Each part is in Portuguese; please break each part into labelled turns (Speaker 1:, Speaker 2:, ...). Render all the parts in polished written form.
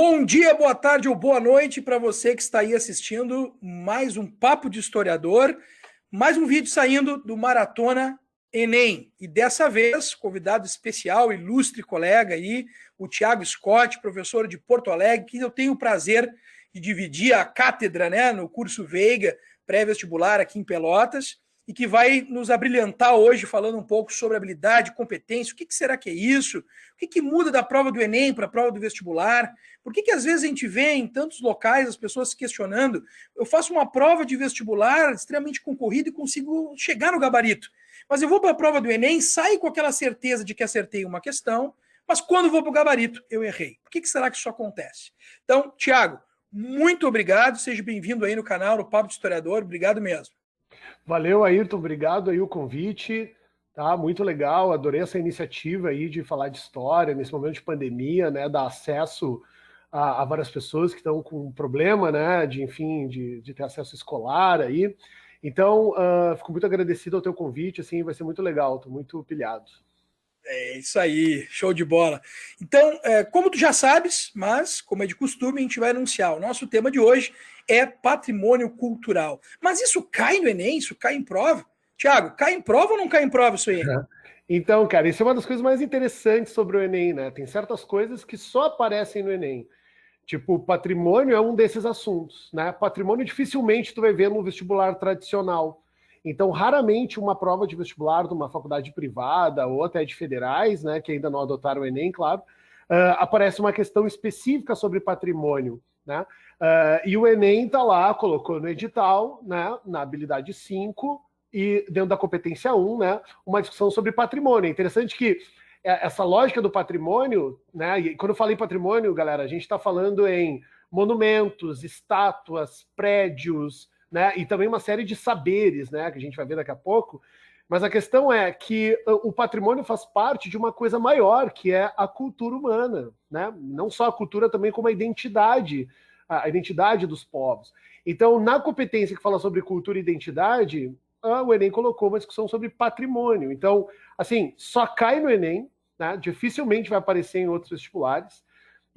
Speaker 1: Bom dia, boa tarde ou boa noite para você que está aí assistindo mais um Papo de Historiador, mais um vídeo saindo do Maratona Enem. E dessa vez, convidado especial, ilustre colega aí, o Thiago Scott, professor de Porto Alegre, que eu tenho o prazer de dividir a cátedra, né, no curso Veiga, pré-vestibular aqui em Pelotas, e que vai nos abrilhantar hoje falando um pouco sobre habilidade, competência, o que será que é isso? O que muda da prova do Enem para a prova do vestibular? Por que às vezes a gente vê em tantos locais as pessoas se questionando? Eu faço uma prova de vestibular extremamente concorrida e consigo chegar no gabarito. Mas eu vou para a prova do Enem, saio com aquela certeza de que acertei uma questão, mas quando vou para o gabarito, eu errei. Por que será que isso acontece? Então, Thiago, muito obrigado, seja bem-vindo aí no canal, no Papo de Historiador, obrigado mesmo.
Speaker 2: Valeu, Ayrton, obrigado aí o convite, tá? Muito legal, adorei essa iniciativa aí de falar de história nesse momento de pandemia, né? Dar acesso a várias pessoas que estão com problema, né? De ter acesso escolar aí. Então, fico muito agradecido ao teu convite, assim, vai ser muito legal, estou muito pilhado.
Speaker 1: É isso aí, show de bola. Então, como tu já sabes, mas como é de costume, a gente vai anunciar. O nosso tema de hoje é patrimônio cultural. Mas isso cai no Enem? Isso cai em prova? Tiago, cai em prova ou não cai em prova isso aí?
Speaker 2: Então, cara, isso é uma das coisas mais interessantes sobre o Enem, né? Tem certas coisas que só aparecem no Enem. Tipo, patrimônio é um desses assuntos, né? Patrimônio dificilmente tu vai ver no vestibular tradicional. Então, raramente uma prova de vestibular de uma faculdade privada ou até de federais, né, que ainda não adotaram o Enem, claro, aparece uma questão específica sobre patrimônio, né? E o Enem está lá, colocou no edital, né, na habilidade 5 e dentro da competência 1, né, uma discussão sobre patrimônio. É interessante que essa lógica do patrimônio, né? E quando eu falo em patrimônio, galera, a gente está falando em monumentos, estátuas, prédios, né? E também uma série de saberes, né? Que a gente vai ver daqui a pouco. Mas a questão é que o patrimônio faz parte de uma coisa maior, que é a cultura humana, né? Não só a cultura, também como a identidade dos povos. Então, na competência que fala sobre cultura e identidade, o Enem colocou uma discussão sobre patrimônio. Então, assim, só cai no Enem, né? Dificilmente vai aparecer em outros vestibulares.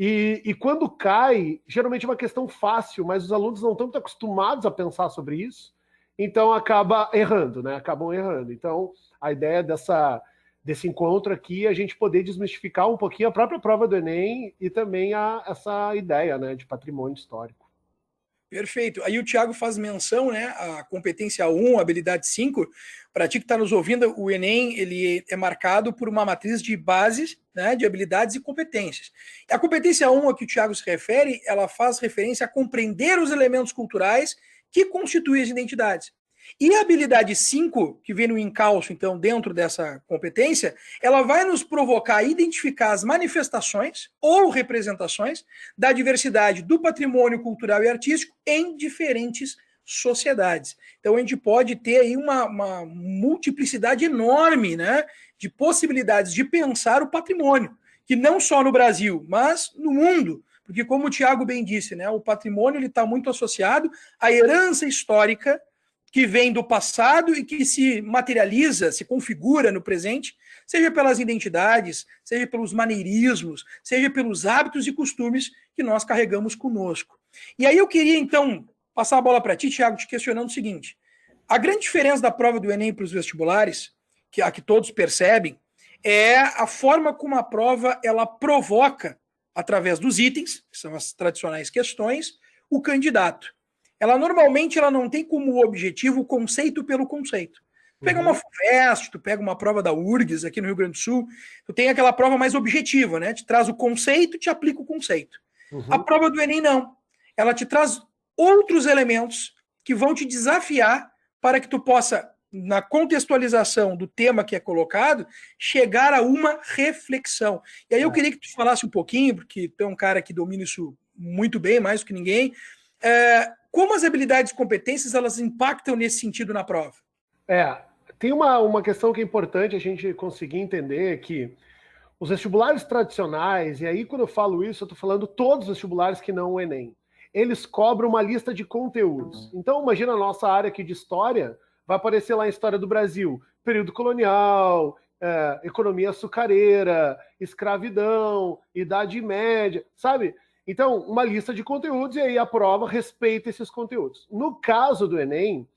Speaker 2: E quando cai, geralmente é uma questão fácil, mas os alunos não estão muito acostumados a pensar sobre isso, então acaba errando, né? Acabam errando. Então, a ideia desse encontro aqui é a gente poder desmistificar um pouquinho a própria prova do Enem e também essa ideia, né, de patrimônio histórico.
Speaker 1: Perfeito. Aí o Thiago faz menção, né, a competência 1, habilidade 5. Para ti que está nos ouvindo, o Enem ele é marcado por uma matriz de bases, né, de habilidades e competências. A competência 1 a que o Thiago se refere, ela faz referência a compreender os elementos culturais que constituem as identidades. E a habilidade 5, que vem no encalço, então, dentro dessa competência, ela vai nos provocar a identificar as manifestações ou representações da diversidade do patrimônio cultural e artístico em diferentes sociedades. Então, a gente pode ter aí uma multiplicidade enorme, né, de possibilidades de pensar o patrimônio, que não só no Brasil, mas no mundo. Porque, como o Tiago bem disse, né, o patrimônio está muito associado à herança histórica que vem do passado e que se materializa, se configura no presente, seja pelas identidades, seja pelos maneirismos, seja pelos hábitos e costumes que nós carregamos conosco. E aí eu queria, então, passar a bola para ti, Thiago, te questionando o seguinte. A grande diferença da prova do Enem para os vestibulares, a que todos percebem, é a forma como a prova ela provoca, através dos itens, que são as tradicionais questões, o candidato. Ela normalmente ela não tem como objetivo o conceito pelo conceito. Tu pega uma FUVEST, tu pega uma prova da URGS aqui no Rio Grande do Sul, tu tem aquela prova mais objetiva, né? Te traz o conceito, te aplica o conceito. A prova do Enem não. Ela te traz outros elementos que vão te desafiar para que tu possa, na contextualização do tema que é colocado, chegar a uma reflexão. E aí eu queria que tu falasse um pouquinho, porque tu é um cara que domina isso muito bem, mais do que ninguém, como as habilidades e competências elas impactam nesse sentido na prova?
Speaker 2: Tem uma questão que é importante a gente conseguir entender que os vestibulares tradicionais, e aí quando eu falo isso, eu estou falando todos os vestibulares que não o Enem, eles cobram uma lista de conteúdos. Então imagina a nossa área aqui de história, vai aparecer lá em História do Brasil, período colonial, economia açucareira, escravidão, Idade Média, sabe? Então, uma lista de conteúdos e aí a prova respeita esses conteúdos. No caso do Enem,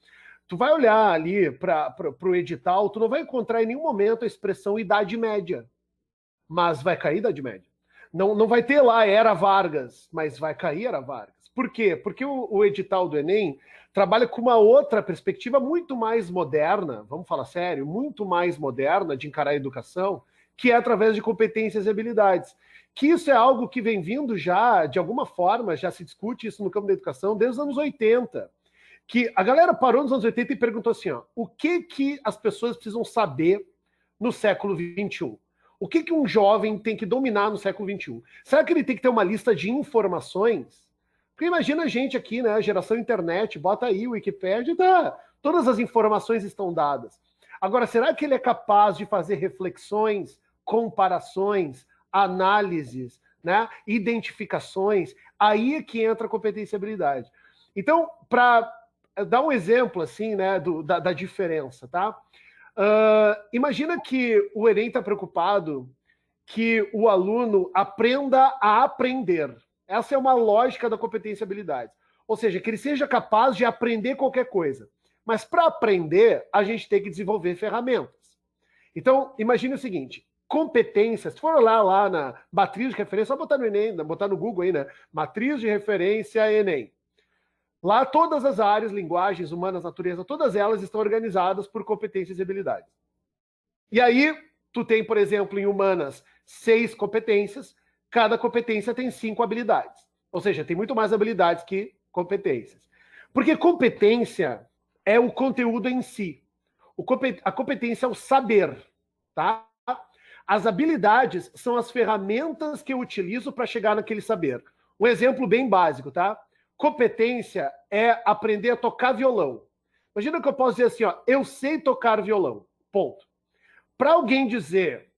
Speaker 2: tu vai olhar ali para o edital, tu não vai encontrar em nenhum momento a expressão idade média, mas vai cair idade média. Não vai ter lá Era Vargas, mas vai cair Era Vargas. Por quê? Porque o edital do Enem trabalha com uma outra perspectiva muito mais moderna, vamos falar sério, muito mais moderna de encarar a educação, que é através de competências e habilidades. Que isso é algo que vem vindo já, de alguma forma, já se discute isso no campo da educação desde os anos 80. Que a galera parou nos anos 80 e perguntou assim, ó, o que as pessoas precisam saber no século XXI? O que um jovem tem que dominar no século XXI? Será que ele tem que ter uma lista de informações? Porque imagina a gente aqui, né, geração internet, bota aí o Wikipédia, tá, todas as informações estão dadas. Agora, será que ele é capaz de fazer reflexões, comparações, análises, né, identificações? Aí é que entra a competência e habilidade. Então, para dar um exemplo assim, né, da diferença, tá? Imagina que o Enem está preocupado que o aluno aprenda a aprender. Essa é uma lógica da competência e habilidade. Ou seja, que ele seja capaz de aprender qualquer coisa. Mas para aprender, a gente tem que desenvolver ferramentas. Então, imagine o seguinte, competências, se for lá na matriz de referência, só botar no Enem, botar no Google aí, né? Matriz de referência Enem. Lá todas as áreas, linguagens, humanas, natureza, todas elas estão organizadas por competências e habilidades. E aí, tu tem, por exemplo, em humanas, 6 competências, cada competência tem 5 habilidades. Ou seja, tem muito mais habilidades que competências. Porque competência é o conteúdo em si. A competência é o saber, tá? As habilidades são as ferramentas que eu utilizo para chegar naquele saber. Um exemplo bem básico, tá? Competência é aprender a tocar violão. Imagina que eu posso dizer assim, ó, eu sei tocar violão, ponto. Para alguém dizer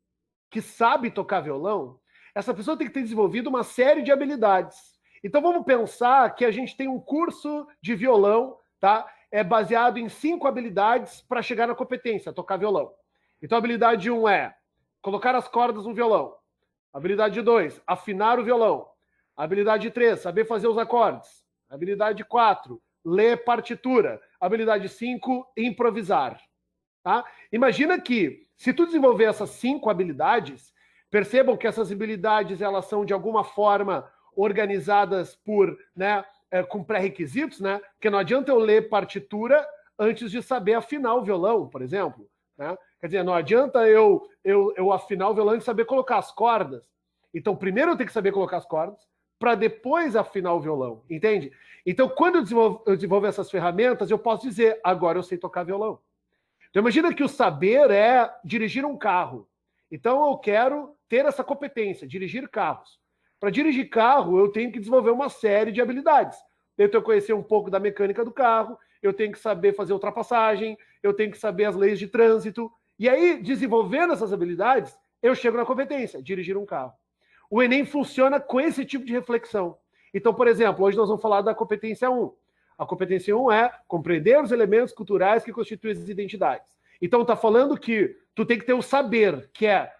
Speaker 2: que sabe tocar violão, essa pessoa tem que ter desenvolvido uma série de habilidades. Então vamos pensar que a gente tem um curso de violão, tá? É baseado em 5 habilidades para chegar na competência, tocar violão. Então a habilidade 1 é colocar as cordas no violão. Habilidade 2, afinar o violão. Habilidade 3, saber fazer os acordes. Habilidade 4, ler partitura. Habilidade 5, improvisar. Tá? Imagina que, se tu desenvolver essas 5 habilidades, percebam que essas habilidades elas são, de alguma forma, organizadas por, né, com pré-requisitos, né? Porque não adianta eu ler partitura antes de saber afinar o violão, por exemplo. Né? Quer dizer, não adianta eu afinar o violão antes de saber colocar as cordas. Então, primeiro eu tenho que saber colocar as cordas, para depois afinar o violão, entende? Então, quando eu desenvolvo essas ferramentas, eu posso dizer, agora eu sei tocar violão. Então, imagina que o saber é dirigir um carro. Então, eu quero ter essa competência, dirigir carros. Para dirigir carro, eu tenho que desenvolver uma série de habilidades. Eu tenho que conhecer um pouco da mecânica do carro, eu tenho que saber fazer ultrapassagem, eu tenho que saber as leis de trânsito. E aí, desenvolvendo essas habilidades, eu chego na competência, dirigir um carro. O Enem funciona com esse tipo de reflexão. Então, por exemplo, hoje nós vamos falar da competência 1. A competência 1 é compreender os elementos culturais que constituem as identidades. Então, está falando que tu tem que ter o saber, que é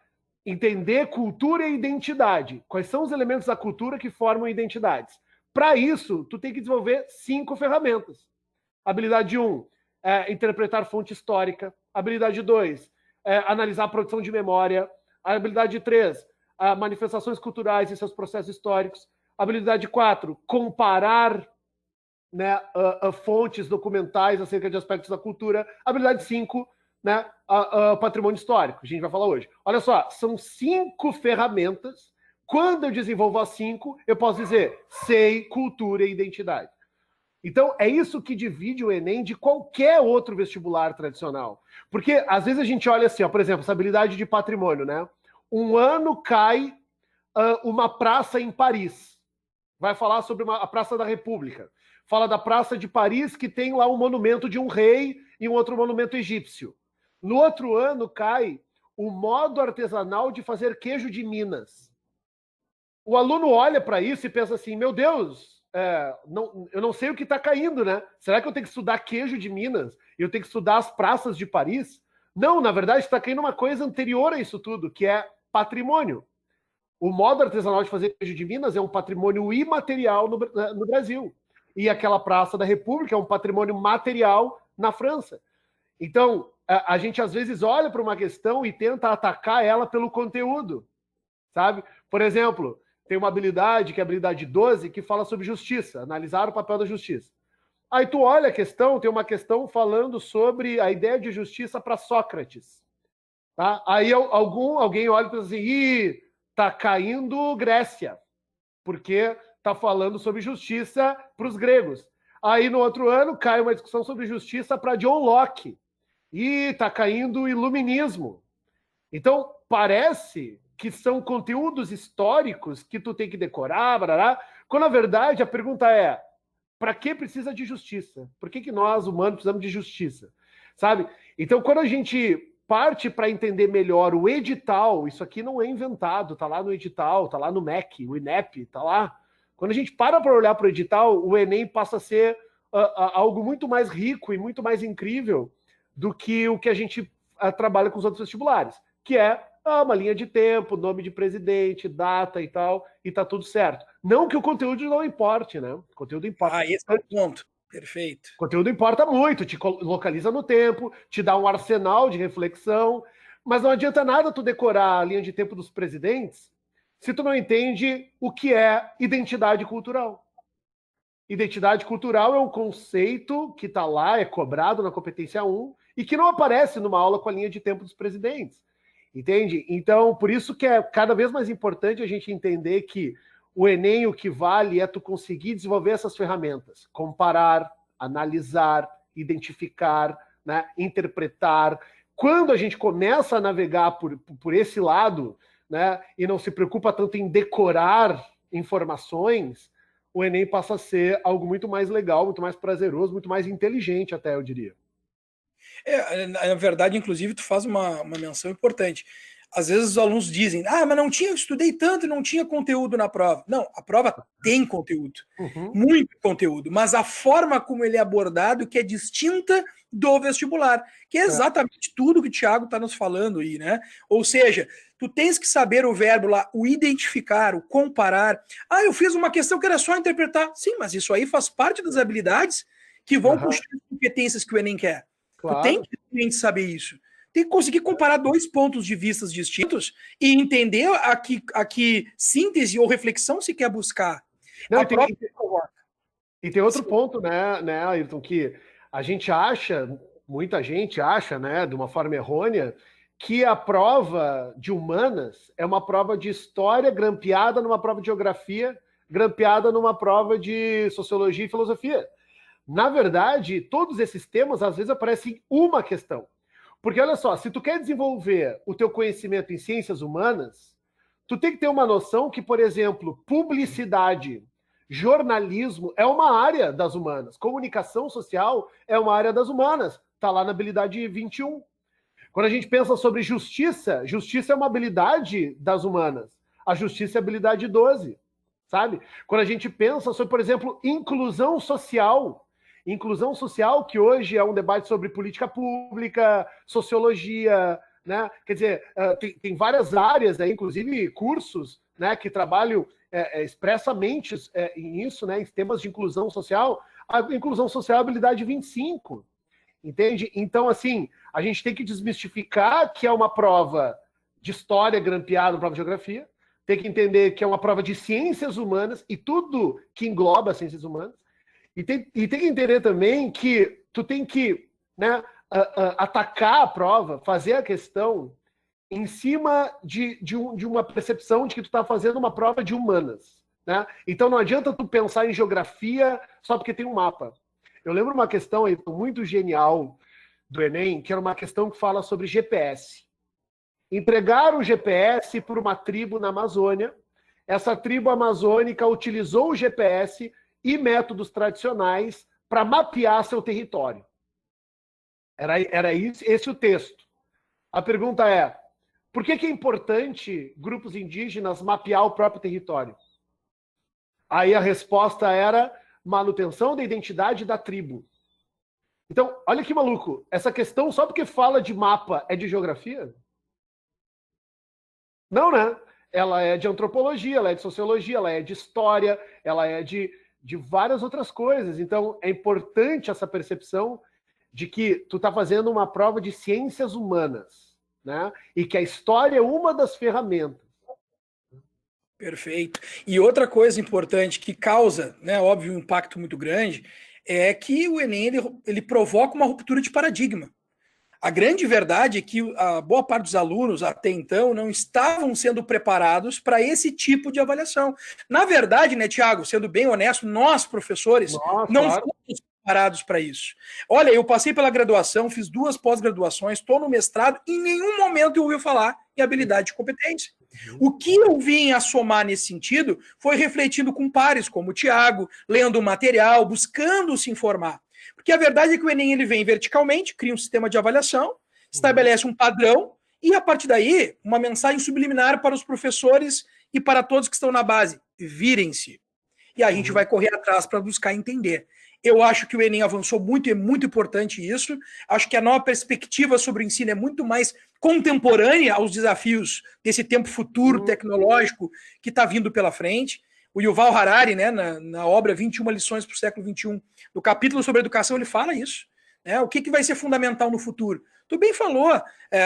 Speaker 2: entender cultura e identidade. Quais são os elementos da cultura que formam identidades? Para isso, tu tem que desenvolver 5 ferramentas. Habilidade 1, interpretar fonte histórica. Habilidade 2, analisar a produção de memória. Habilidade 3, manifestações culturais e seus processos históricos. Habilidade 4, comparar, né, fontes documentais acerca de aspectos da cultura. Habilidade 5, né, patrimônio histórico, a gente vai falar hoje. Olha só, são 5 ferramentas. Quando eu desenvolvo as 5, eu posso dizer, sei cultura e identidade. Então, é isso que divide o Enem de qualquer outro vestibular tradicional. Porque, às vezes, a gente olha assim, ó, por exemplo, essa habilidade de patrimônio, né? Um ano cai uma praça em Paris. Vai falar sobre a Praça da República. Fala da Praça de Paris, que tem lá um monumento de um rei e um outro monumento egípcio. No outro ano cai o modo artesanal de fazer queijo de Minas. O aluno olha para isso e pensa assim, meu Deus, eu não sei o que está caindo, né? Será que eu tenho que estudar queijo de Minas? Eu tenho que estudar as praças de Paris? Não, na verdade está caindo uma coisa anterior a isso tudo, que é patrimônio. O modo artesanal de fazer queijo de Minas é um patrimônio imaterial no Brasil. E aquela Praça da República é um patrimônio material na França. Então, a gente às vezes olha para uma questão e tenta atacar ela pelo conteúdo, sabe? Por exemplo, tem uma habilidade, que é a habilidade 12, que fala sobre justiça, analisar o papel da justiça. Aí tu olha a questão, tem uma questão falando sobre a ideia de justiça para Sócrates. Tá? Aí alguém olha e pensa assim, ih, tá caindo Grécia, porque tá falando sobre justiça para os gregos. Aí no outro ano cai uma discussão sobre justiça para John Locke. E tá caindo o iluminismo. Então, parece que são conteúdos históricos que tu tem que decorar, barará, quando na verdade a pergunta é, para que precisa de justiça? Por que nós, humanos, precisamos de justiça? Sabe? Então, quando a gente parte para entender melhor o edital, isso aqui não é inventado, tá lá no edital, tá lá no MEC, o INEP, tá lá. Quando a gente para olhar para o edital, o Enem passa a ser algo muito mais rico e muito mais incrível do que o que a gente trabalha com os outros vestibulares, que é uma linha de tempo, nome de presidente, data e tal, e tá tudo certo. Não que o conteúdo não importe, né? O conteúdo importa.
Speaker 1: Esse é o ponto. Perfeito.
Speaker 2: O conteúdo importa muito, te localiza no tempo, te dá um arsenal de reflexão, mas não adianta nada tu decorar a linha de tempo dos presidentes se tu não entende o que é identidade cultural. Identidade cultural é um conceito que está lá, é cobrado na competência 1 e que não aparece numa aula com a linha de tempo dos presidentes. Entende? Então, por isso que é cada vez mais importante a gente entender que o Enem, o que vale é tu conseguir desenvolver essas ferramentas. Comparar, analisar, identificar, né, interpretar. Quando a gente começa a navegar por esse lado, né, e não se preocupa tanto em decorar informações, o Enem passa a ser algo muito mais legal, muito mais prazeroso, muito mais inteligente até, eu diria.
Speaker 1: Na verdade, inclusive, tu faz uma menção importante. Às vezes os alunos dizem, mas não tinha, eu estudei tanto e não tinha conteúdo na prova. Não, a prova tem conteúdo, muito conteúdo, mas a forma como ele é abordado que é distinta do vestibular, que é exatamente tudo que o Thiago está nos falando aí, né? Ou seja, tu tens que saber o verbo lá, o identificar, o comparar. Eu fiz uma questão que era só interpretar. Sim, mas isso aí faz parte das habilidades que vão construir as competências que o Enem quer. Claro. Tu tem que realmente saber isso. Tem que conseguir comparar dois pontos de vista distintos e entender a que síntese ou reflexão se quer buscar.
Speaker 2: Não, e tem outro ponto, né, Ayrton, que a gente acha, muita gente acha, né, de uma forma errônea, que a prova de humanas é uma prova de história grampeada numa prova de geografia, grampeada numa prova de sociologia e filosofia. Na verdade, todos esses temas, às vezes, aparecem em uma questão. Porque, olha só, se tu quer desenvolver o teu conhecimento em ciências humanas, tu tem que ter uma noção que, por exemplo, publicidade, jornalismo é uma área das humanas. Comunicação social é uma área das humanas. Está lá na habilidade 21. Quando a gente pensa sobre justiça, justiça é uma habilidade das humanas. A justiça é a habilidade 12, sabe? Quando a gente pensa sobre, por exemplo, inclusão social, que hoje é um debate sobre política pública, sociologia, né? Quer dizer, tem várias áreas, inclusive cursos, né, que trabalham expressamente em isso, né, em temas de inclusão social. A inclusão social é a habilidade 25, entende? Então, assim, a gente tem que desmistificar que é uma prova de história grampeada, uma prova de geografia, tem que entender que é uma prova de ciências humanas e tudo que engloba as ciências humanas. E tem que entender também que tu tem que, né, atacar a prova, fazer a questão em cima de uma percepção de que tu está fazendo uma prova de humanas. Né? Então não adianta tu pensar em geografia só porque tem um mapa. Eu lembro uma questão aí muito genial do Enem, que era uma questão que fala sobre GPS. Entregaram o GPS para uma tribo na Amazônia. Essa tribo amazônica utilizou o GPS e métodos tradicionais para mapear seu território. Era esse o texto. A pergunta é, por que é importante grupos indígenas mapear o próprio território? Aí a resposta era manutenção da identidade da tribo. Então, olha que maluco, essa questão só porque fala de mapa é de geografia? Não, né? ela é de antropologia, ela é de sociologia, ela é de história, ela é de várias outras coisas. Então, é importante essa percepção de que tu está fazendo uma prova de ciências humanas, né? E que a história é uma das ferramentas.
Speaker 1: Perfeito. E outra coisa importante que causa, né, óbvio, um impacto muito grande, é que o Enem ele provoca uma ruptura de paradigma. A grande verdade é que a boa parte dos alunos, até então, não estavam sendo preparados para esse tipo de avaliação. Na verdade, né, Tiago, sendo bem honesto, nós, professores,
Speaker 2: Nossa,
Speaker 1: não
Speaker 2: claro.
Speaker 1: fomos preparados para isso. Olha, eu passei pela graduação, fiz 2 pós-graduações, estou no mestrado, em nenhum momento eu ouvi falar em habilidade e competência. O que eu vim a somar nesse sentido foi refletindo com pares, como o Tiago, lendo material, buscando se informar. Porque a verdade é que o Enem ele vem verticalmente, cria um sistema de avaliação, estabelece um padrão e, a partir daí, uma mensagem subliminar para os professores e para todos que estão na base. Virem-se. E a gente vai correr atrás para buscar entender. Eu acho que o Enem avançou muito e é muito importante isso. Acho que a nova perspectiva sobre o ensino é muito mais contemporânea aos desafios desse tempo futuro tecnológico que está vindo pela frente. O Yuval Harari, né, na obra 21 lições para o século XXI, no capítulo sobre educação, ele fala isso. Né? O que vai ser fundamental no futuro? Tu bem falou,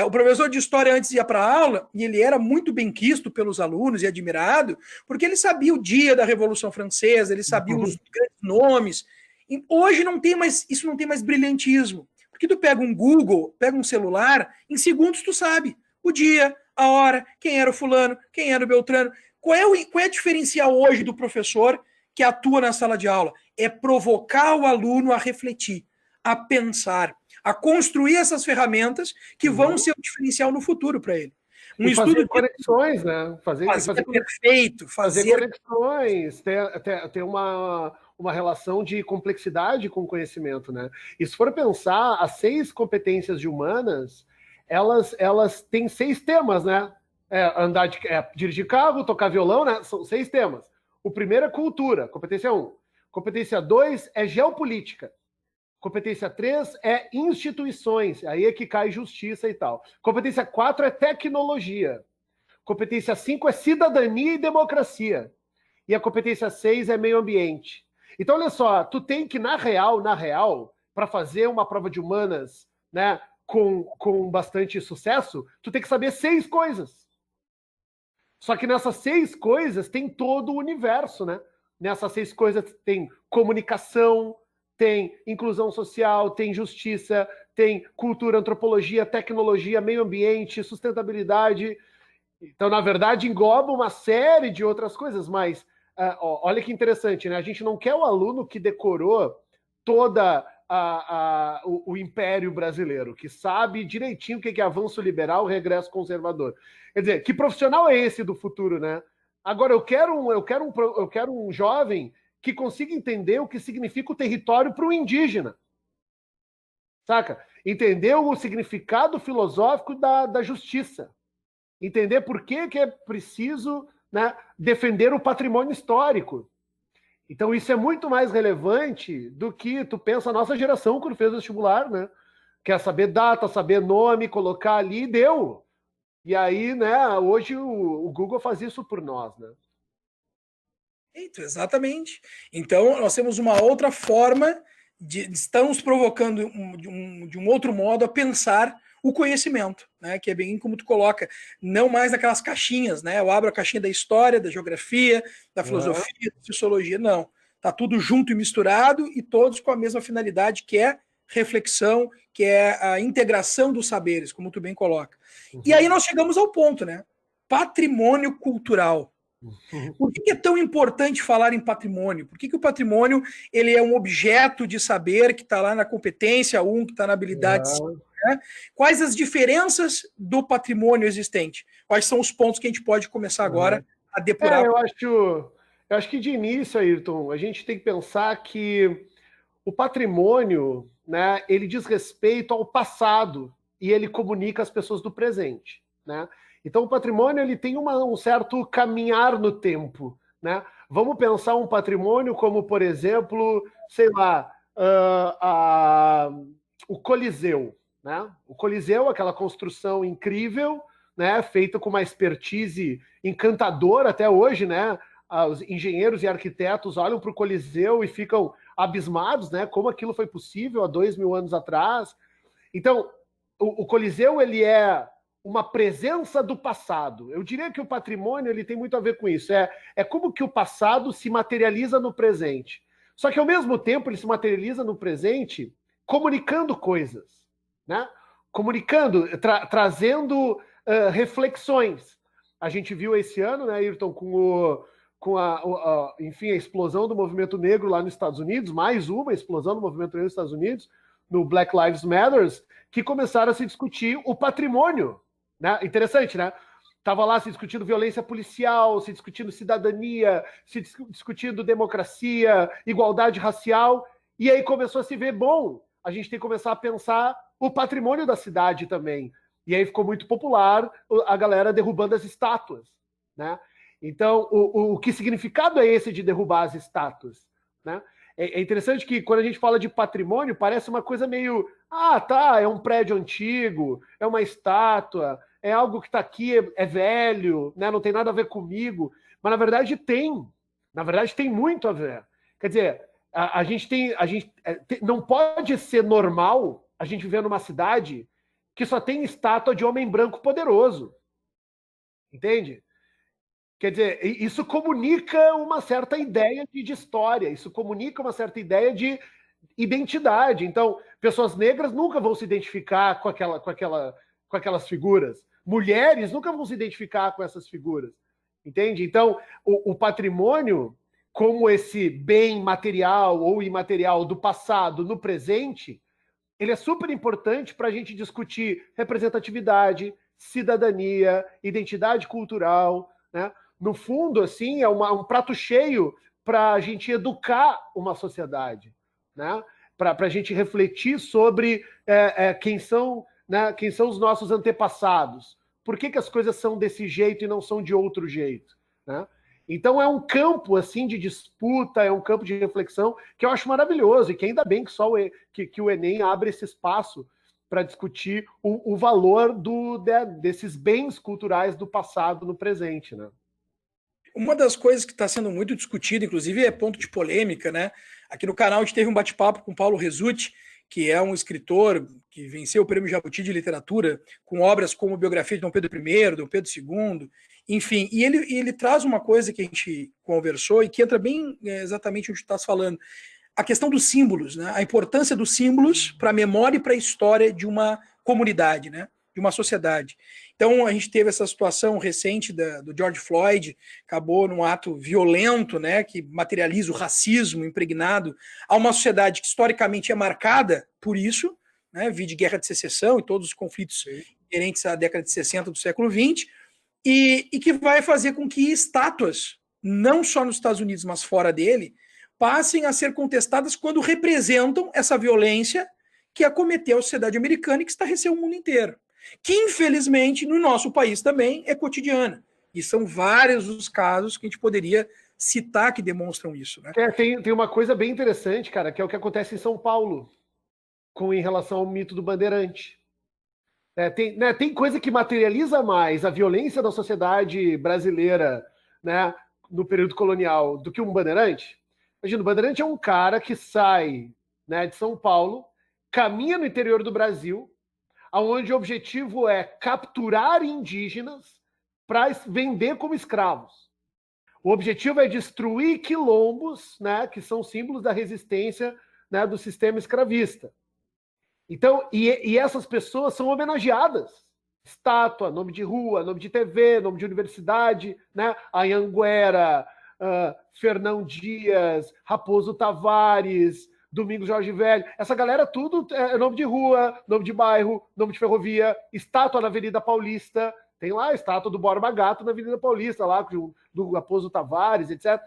Speaker 1: o professor de história antes ia para a aula e ele era muito bem quisto pelos alunos e admirado, porque ele sabia o dia da Revolução Francesa, ele sabia os grandes nomes. E hoje não tem mais, isso não tem mais brilhantismo. Porque tu pega um Google, pega um celular, em segundos tu sabe o dia, a hora, quem era o fulano, quem era o Beltrano. Qual é a diferencial hoje do professor que atua na sala de aula? É provocar o aluno a refletir, a pensar, a construir essas ferramentas que vão ser o diferencial no futuro para ele.
Speaker 2: E fazer conexões, né? Fazer
Speaker 1: perfeito.
Speaker 2: Fazer conexões, ter uma relação de complexidade com o conhecimento, né? E se for pensar, as 6 competências de humanas, elas têm 6 temas, né? Dirigir carro, tocar violão, né? São 6 temas. O primeiro é cultura, competência 1. Competência 2 é geopolítica. Competência 3 é instituições, aí é que cai justiça e tal. Competência 4 é tecnologia. Competência 5 é cidadania e democracia. E a competência 6 é meio ambiente. Então, olha só, tu tem que, na real, para fazer uma prova de humanas, né, com bastante sucesso, tu tem que saber 6 coisas. Só que nessas 6 coisas tem todo o universo, né? Nessas 6 coisas tem comunicação, tem inclusão social, tem justiça, tem cultura, antropologia, tecnologia, meio ambiente, sustentabilidade. Então, na verdade, engloba uma série de outras coisas, mas olha que interessante, né? A gente não quer o aluno que decorou toda o império brasileiro, que sabe direitinho o que é avanço liberal, regresso conservador. Quer dizer, que profissional é esse do futuro, né? Agora, eu quero um jovem que consiga entender o que significa o território para o indígena. Saca? Entender o significado filosófico da justiça. Entender por que é preciso, né, defender o patrimônio histórico. Então, isso é muito mais relevante do que tu pensa a nossa geração quando fez o vestibular, né? Quer saber data, saber nome, colocar ali, deu. E aí, né, hoje o Google faz isso por nós, né?
Speaker 1: Exatamente. Então, nós temos uma outra forma estamos provocando de um outro modo a pensar o conhecimento, né? Que é bem como tu coloca, não mais naquelas caixinhas, né? Eu abro a caixinha da história, da geografia, da filosofia, da sociologia, não. Tá tudo junto e misturado e todos com a mesma finalidade, que é reflexão, que é a integração dos saberes, como tu bem coloca. E aí nós chegamos ao ponto, né? Patrimônio cultural. Por que é tão importante falar em patrimônio? Por que o patrimônio ele é um objeto de saber que está lá na competência 1, que está na habilidade 5? Né? Quais as diferenças do patrimônio existente? Quais são os pontos que a gente pode começar agora a depurar?
Speaker 2: Eu acho que de início, Ayrton, a gente tem que pensar que o patrimônio, né, ele diz respeito ao passado e ele comunica as pessoas do presente, né? Então, o patrimônio ele tem um certo caminhar no tempo, né? Vamos pensar um patrimônio como, por exemplo, sei lá, o Coliseu, né? O Coliseu, aquela construção incrível, né, feita com uma expertise encantadora até hoje, né? Os engenheiros e arquitetos olham para o Coliseu e ficam abismados, né? Como aquilo foi possível há 2000 anos atrás. Então, o Coliseu, ele é uma presença do passado. Eu diria que o patrimônio, ele tem muito a ver com isso. É como que o passado se materializa no presente. Só que, ao mesmo tempo, ele se materializa no presente comunicando coisas, né? Comunicando, trazendo reflexões. A gente viu esse ano, né, Ayrton, enfim, a explosão do movimento negro lá nos Estados Unidos, mais uma explosão do movimento negro nos Estados Unidos, no Black Lives Matter, que começaram a se discutir o patrimônio. Né? Interessante, né? Estava lá se discutindo violência policial, se discutindo cidadania, se discutindo democracia, igualdade racial, e aí começou a se ver, bom, a gente tem que começar a pensar o patrimônio da cidade também. E aí ficou muito popular a galera derrubando as estátuas. Né? Então, que significado é esse de derrubar as estátuas? Né? É interessante que quando a gente fala de patrimônio, parece uma coisa meio... Ah, tá, é um prédio antigo, é uma estátua, é algo que está aqui, é velho, né? Não tem nada a ver comigo. Mas, na verdade, tem. Na verdade, tem muito a ver. Quer dizer, não pode ser normal a gente viver numa cidade que só tem estátua de homem branco poderoso. Entende? Quer dizer, isso comunica uma certa ideia de história, isso comunica uma certa ideia de identidade. Então, pessoas negras nunca vão se identificar com aquelas figuras. Mulheres nunca vão se identificar com essas figuras. Entende? Então, o patrimônio, como esse bem material ou imaterial do passado no presente, ele é super importante para a gente discutir representatividade, cidadania, identidade cultural, né? No fundo, assim, é um prato cheio para a gente educar uma sociedade, né? Para a gente refletir sobre quem são, né? Quem são os nossos antepassados. Por que as coisas são desse jeito e não são de outro jeito, né? Então é um campo assim de disputa, é um campo de reflexão que eu acho maravilhoso e que ainda bem que o Enem abre esse espaço para discutir o valor desses bens culturais do passado no presente, né?
Speaker 1: Uma das coisas que está sendo muito discutida, inclusive é ponto de polêmica, né? Aqui no canal a gente teve um bate-papo com Paulo Resutti, que é um escritor que venceu o Prêmio Jabuti de Literatura, com obras como Biografia de Dom Pedro I, Dom Pedro II, enfim. E ele traz uma coisa que a gente conversou e que entra bem exatamente onde tu estás falando. A questão dos símbolos, né? A importância dos símbolos para a memória e para a história de uma comunidade, né? De uma sociedade. Então, a gente teve essa situação recente do George Floyd, acabou num ato violento, né, que materializa o racismo impregnado a uma sociedade que historicamente é marcada por isso, né, vide Guerra de Secessão e todos os conflitos inerentes à década de 60 do século XX, e que vai fazer com que estátuas, não só nos Estados Unidos, mas fora dele, passem a ser contestadas quando representam essa violência que acometeu a sociedade americana e que estarreceu o mundo inteiro. Que, infelizmente, no nosso país também é cotidiana. E são vários os casos que a gente poderia citar que demonstram isso. Né?
Speaker 2: Tem uma coisa bem interessante, cara, que é o que acontece em São Paulo em relação ao mito do bandeirante. Tem coisa que materializa mais a violência da sociedade brasileira, né, no período colonial do que um bandeirante. Imagina, o bandeirante é um cara que sai, né, de São Paulo, caminha no interior do Brasil, onde o objetivo é capturar indígenas para vender como escravos. O objetivo é destruir quilombos, né, que são símbolos da resistência, né, do sistema escravista. Então, e essas pessoas são homenageadas. Estátua, nome de rua, nome de TV, nome de universidade, né? Anhanguera, Fernão Dias, Raposo Tavares, Domingos Jorge Velho. Essa galera tudo é nome de rua, nome de bairro, nome de ferrovia, estátua na Avenida Paulista. Tem lá a estátua do Borba Gato na Avenida Paulista, lá do Raposo Tavares, etc.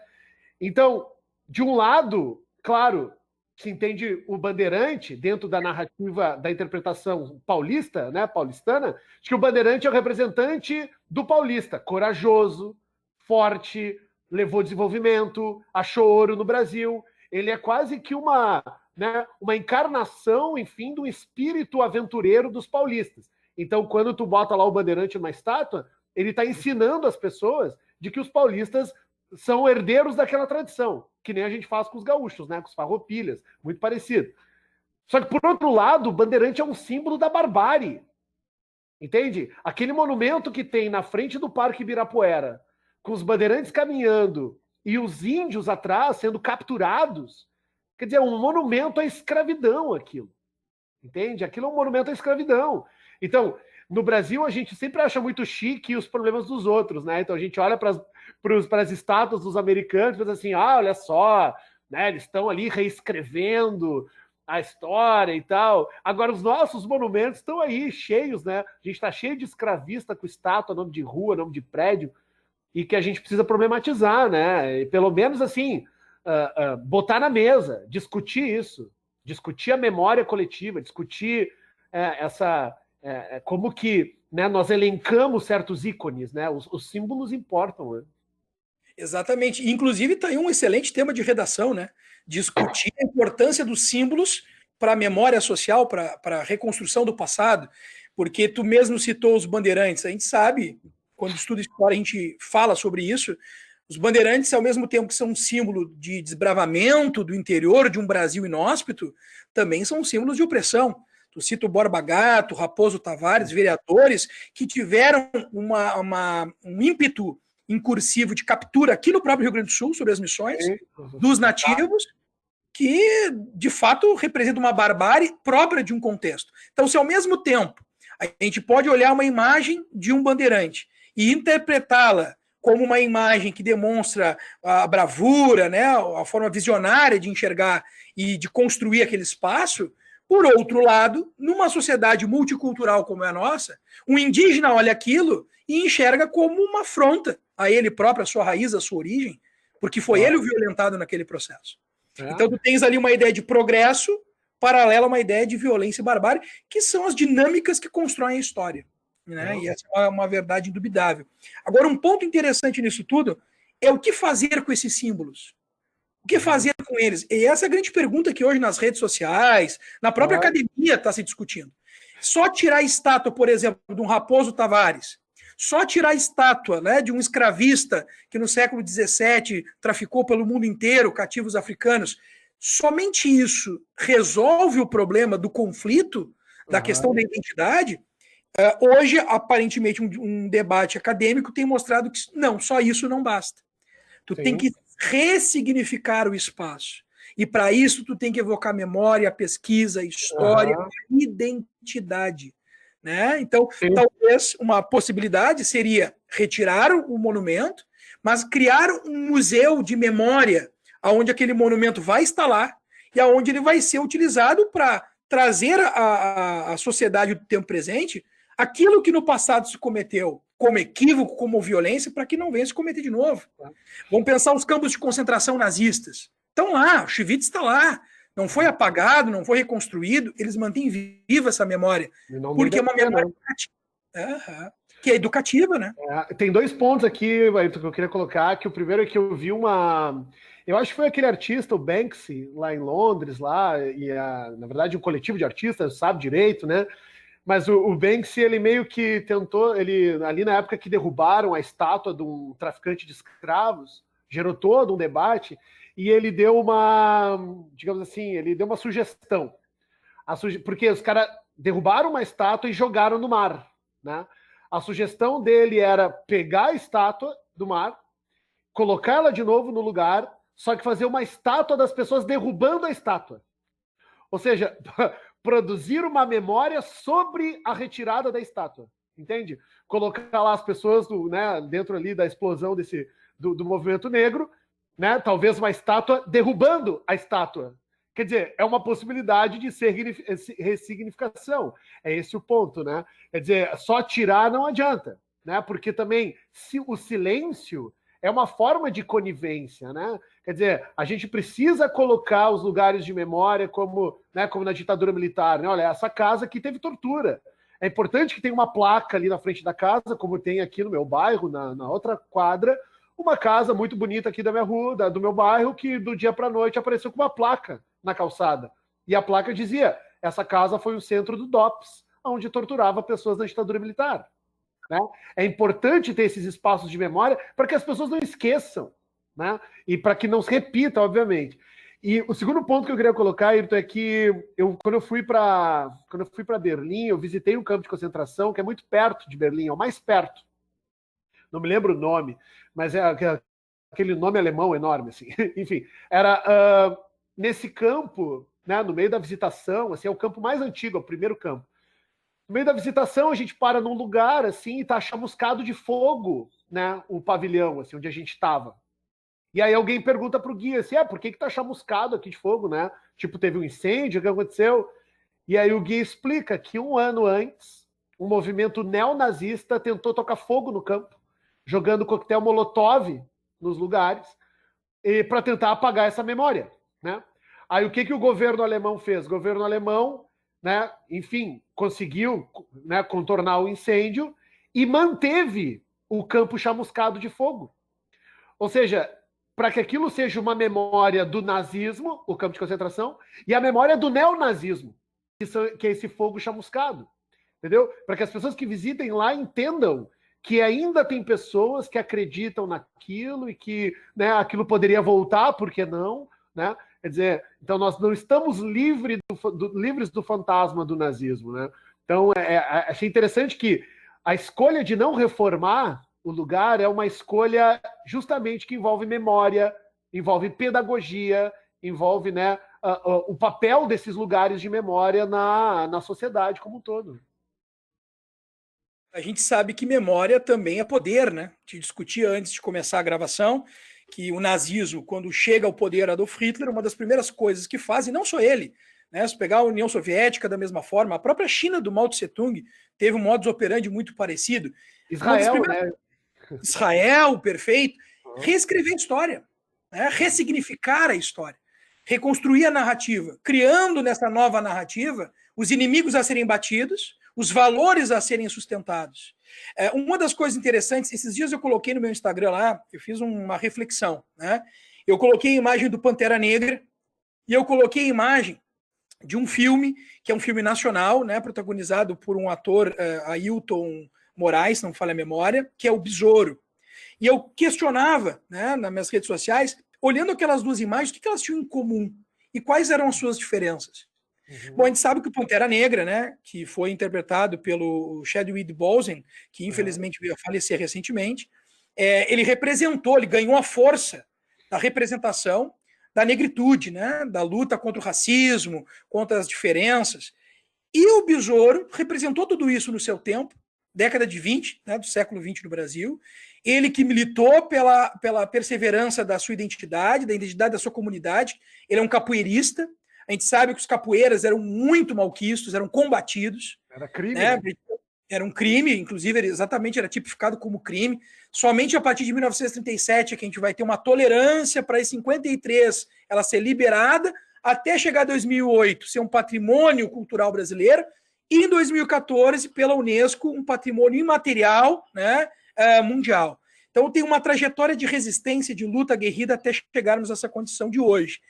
Speaker 2: Então, de um lado, claro, se entende o bandeirante dentro da narrativa da interpretação paulista, né, paulistana, de que o bandeirante é o representante do paulista, corajoso, forte, levou desenvolvimento, achou ouro no Brasil. Ele é quase que uma encarnação, enfim, do espírito aventureiro dos paulistas. Então, quando tu bota lá o bandeirante numa estátua, ele está ensinando as pessoas de que os paulistas são herdeiros daquela tradição, que nem a gente faz com os gaúchos, né? Com os farroupilhas, muito parecido. Só que, por outro lado, o bandeirante é um símbolo da barbárie. Entende? Aquele monumento que tem na frente do Parque Ibirapuera, com os bandeirantes caminhando e os índios atrás sendo capturados, quer dizer, é um monumento à escravidão aquilo. Entende? Aquilo é um monumento à escravidão. Então, no Brasil, a gente sempre acha muito chique os problemas dos outros, né? Então, a gente olha para as estátuas dos americanos e pensa assim, olha só, né? Eles estão ali reescrevendo a história e tal. Agora, os nossos monumentos estão aí cheios, né? A gente está cheio de escravista com estátua, nome de rua, nome de prédio, e que a gente precisa problematizar, né? E pelo menos, assim, botar na mesa, discutir isso, discutir a memória coletiva, discutir como que, né, nós elencamos certos ícones, né? Os símbolos importam, né?
Speaker 1: Exatamente. Inclusive, está aí um excelente tema de redação, né? Discutir a importância dos símbolos para a memória social, para a reconstrução do passado, porque tu mesmo citou os bandeirantes. A gente sabe, quando estuda história, a gente fala sobre isso. Os bandeirantes, ao mesmo tempo que são um símbolo de desbravamento do interior de um Brasil inóspito, também são símbolos de opressão. Tu cita o Borba Gato, Raposo Tavares, vereadores que tiveram um ímpeto incursivo de captura aqui no próprio Rio Grande do Sul, sobre as missões dos nativos, que de fato representa uma barbárie própria de um contexto. Então, se ao mesmo tempo a gente pode olhar uma imagem de um bandeirante e interpretá-la como uma imagem que demonstra a bravura, né, a forma visionária de enxergar e de construir aquele espaço, por outro lado, numa sociedade multicultural como é a nossa, um indígena olha aquilo e enxerga como uma afronta a ele próprio, a sua raiz, a sua origem, porque foi ele o violentado naquele processo. Então tu tens ali uma ideia de progresso paralela a uma ideia de violência e barbárie, que são as dinâmicas que constroem a história, né? E essa é uma verdade indubitável. Agora, um ponto interessante nisso tudo é o que fazer com esses símbolos. O que fazer com eles? E essa é a grande pergunta que hoje nas redes sociais, na própria academia está se discutindo. Só tirar a estátua, por exemplo, de um Raposo Tavares, só tirar a estátua, né, de um escravista que no século XVII traficou pelo mundo inteiro cativos africanos, somente isso resolve o problema do conflito, da questão da identidade? Hoje, aparentemente, um debate acadêmico tem mostrado que não, só isso não basta. Tu tem que ressignificar o espaço. E para isso tu tem que evocar memória, pesquisa, história, identidade. Né? Então, talvez uma possibilidade seria retirar o monumento, mas criar um museu de memória onde aquele monumento vai estar lá e aonde ele vai ser utilizado para trazer à sociedade do tempo presente aquilo que no passado se cometeu como equívoco, como violência, para que não venha se cometer de novo. Vamos pensar os campos de concentração nazistas. Estão lá, o Auschwitz está lá. Não foi apagado, não foi reconstruído, eles mantêm viva essa memória. Porque é uma memória que é educativa, né?
Speaker 2: Tem dois pontos aqui, Ayrton, que eu queria colocar, que o primeiro é que eu vi eu acho que foi aquele artista, o Banksy, lá em Londres, na verdade um coletivo de artistas, sabe direito, né? Mas o Banksy, ele meio que tentou, ali na época que derrubaram a estátua de um traficante de escravos, gerou todo um debate, e ele deu digamos assim, ele deu uma sugestão. Porque os caras derrubaram uma estátua e jogaram no mar, né? A sugestão dele era pegar a estátua do mar, colocar ela de novo no lugar, só que fazer uma estátua das pessoas derrubando a estátua. Ou seja, produzir uma memória sobre a retirada da estátua, entende? Colocar lá as pessoas né, dentro ali da explosão do movimento negro, né? Talvez uma estátua derrubando a estátua. Quer dizer, é uma possibilidade de ressignificação. É esse o ponto, né? Quer dizer, só tirar não adianta, né? Porque também o silêncio é uma forma de conivência, né? Quer dizer, a gente precisa colocar os lugares de memória como na ditadura militar, né? Olha, essa casa aqui teve tortura. É importante que tenha uma placa ali na frente da casa, como tem aqui no meu bairro, na outra quadra, uma casa muito bonita aqui da minha rua, do meu bairro, que do dia para a noite apareceu com uma placa na calçada. E a placa dizia, essa casa foi o centro do DOPS, onde torturava pessoas da ditadura militar. Né? É importante ter esses espaços de memória para que as pessoas não esqueçam, né? E para que não se repita, obviamente. E o segundo ponto que eu queria colocar, Ayrton, é que quando eu fui para Berlim, eu visitei um campo de concentração que é muito perto de Berlim, é o mais perto. Não me lembro o nome, mas é aquele nome alemão enorme, assim. Enfim, era nesse campo, né, no meio da visitação, assim, é o campo mais antigo, é o primeiro campo. No meio da visitação, a gente para num lugar, assim, e tá chamuscado de fogo, né, o pavilhão, assim, onde a gente estava. E aí alguém pergunta pro guia, assim, por que tá chamuscado aqui de fogo, né? Tipo, teve um incêndio, o que aconteceu? E aí o guia explica que 1 ano antes, um movimento neonazista tentou tocar fogo no campo, jogando coquetel Molotov nos lugares, para tentar apagar essa memória, né? Aí o que o governo alemão fez? O governo alemão, né, enfim, conseguiu, né, contornar o incêndio e manteve o campo chamuscado de fogo. Ou seja, para que aquilo seja uma memória do nazismo, o campo de concentração, e a memória do neonazismo, que é esse fogo chamuscado. Entendeu? Para que as pessoas que visitem lá entendam que ainda tem pessoas que acreditam naquilo e que, né, aquilo poderia voltar, por que não? Né? Quer dizer, então nós não estamos livres do fantasma do nazismo. Né? Então, achei interessante que a escolha de não reformar o lugar é uma escolha justamente que envolve memória, envolve pedagogia, envolve, né, o papel desses lugares de memória na sociedade como um todo.
Speaker 1: A gente sabe que memória também é poder, né? Te discutia antes de começar a gravação que o nazismo, quando chega ao poder Adolf Hitler, uma das primeiras coisas que faz, e não só ele, né? Se pegar a União Soviética da mesma forma, a própria China do Mao Tse Tung teve um modus operandi muito parecido.
Speaker 2: Israel, né?
Speaker 1: Israel, perfeito. Reescrever a história, né? Ressignificar a história, reconstruir a narrativa, criando nessa nova narrativa os inimigos a serem batidos, os valores a serem sustentados. Uma das coisas interessantes, esses dias eu coloquei no meu Instagram lá, eu fiz uma reflexão, né? Eu coloquei a imagem do Pantera Negra e eu coloquei a imagem de um filme, que é um filme nacional, né, protagonizado por um ator, Ailton Moraes, não falha a memória, que é o Besouro. E eu questionava, né, nas minhas redes sociais, olhando aquelas duas imagens, o que elas tinham em comum e quais eram as suas diferenças. Bom, a gente sabe que o Pantera Negra, né, que foi interpretado pelo Chadwick Boseman, que infelizmente veio a falecer recentemente, ele representou, ele ganhou a força da representação da negritude, né, da luta contra o racismo, contra as diferenças. E o Besouro representou tudo isso no seu tempo, década de 20, né, do século 20 no Brasil. Ele que militou pela perseverança da sua identidade, da identidade da sua comunidade. Ele é um capoeirista. A gente sabe que os capoeiras eram muito malquistos, eram combatidos.
Speaker 2: Era crime.
Speaker 1: Né? Era um crime, inclusive, exatamente, era tipificado como crime. Somente a partir de 1937 é que a gente vai ter uma tolerância para em 53 ela ser liberada, até chegar a 2008 ser um patrimônio cultural brasileiro, e em 2014, pela Unesco, um patrimônio imaterial, né, mundial. Então tem uma trajetória de resistência, de luta aguerrida até chegarmos a essa condição de hoje.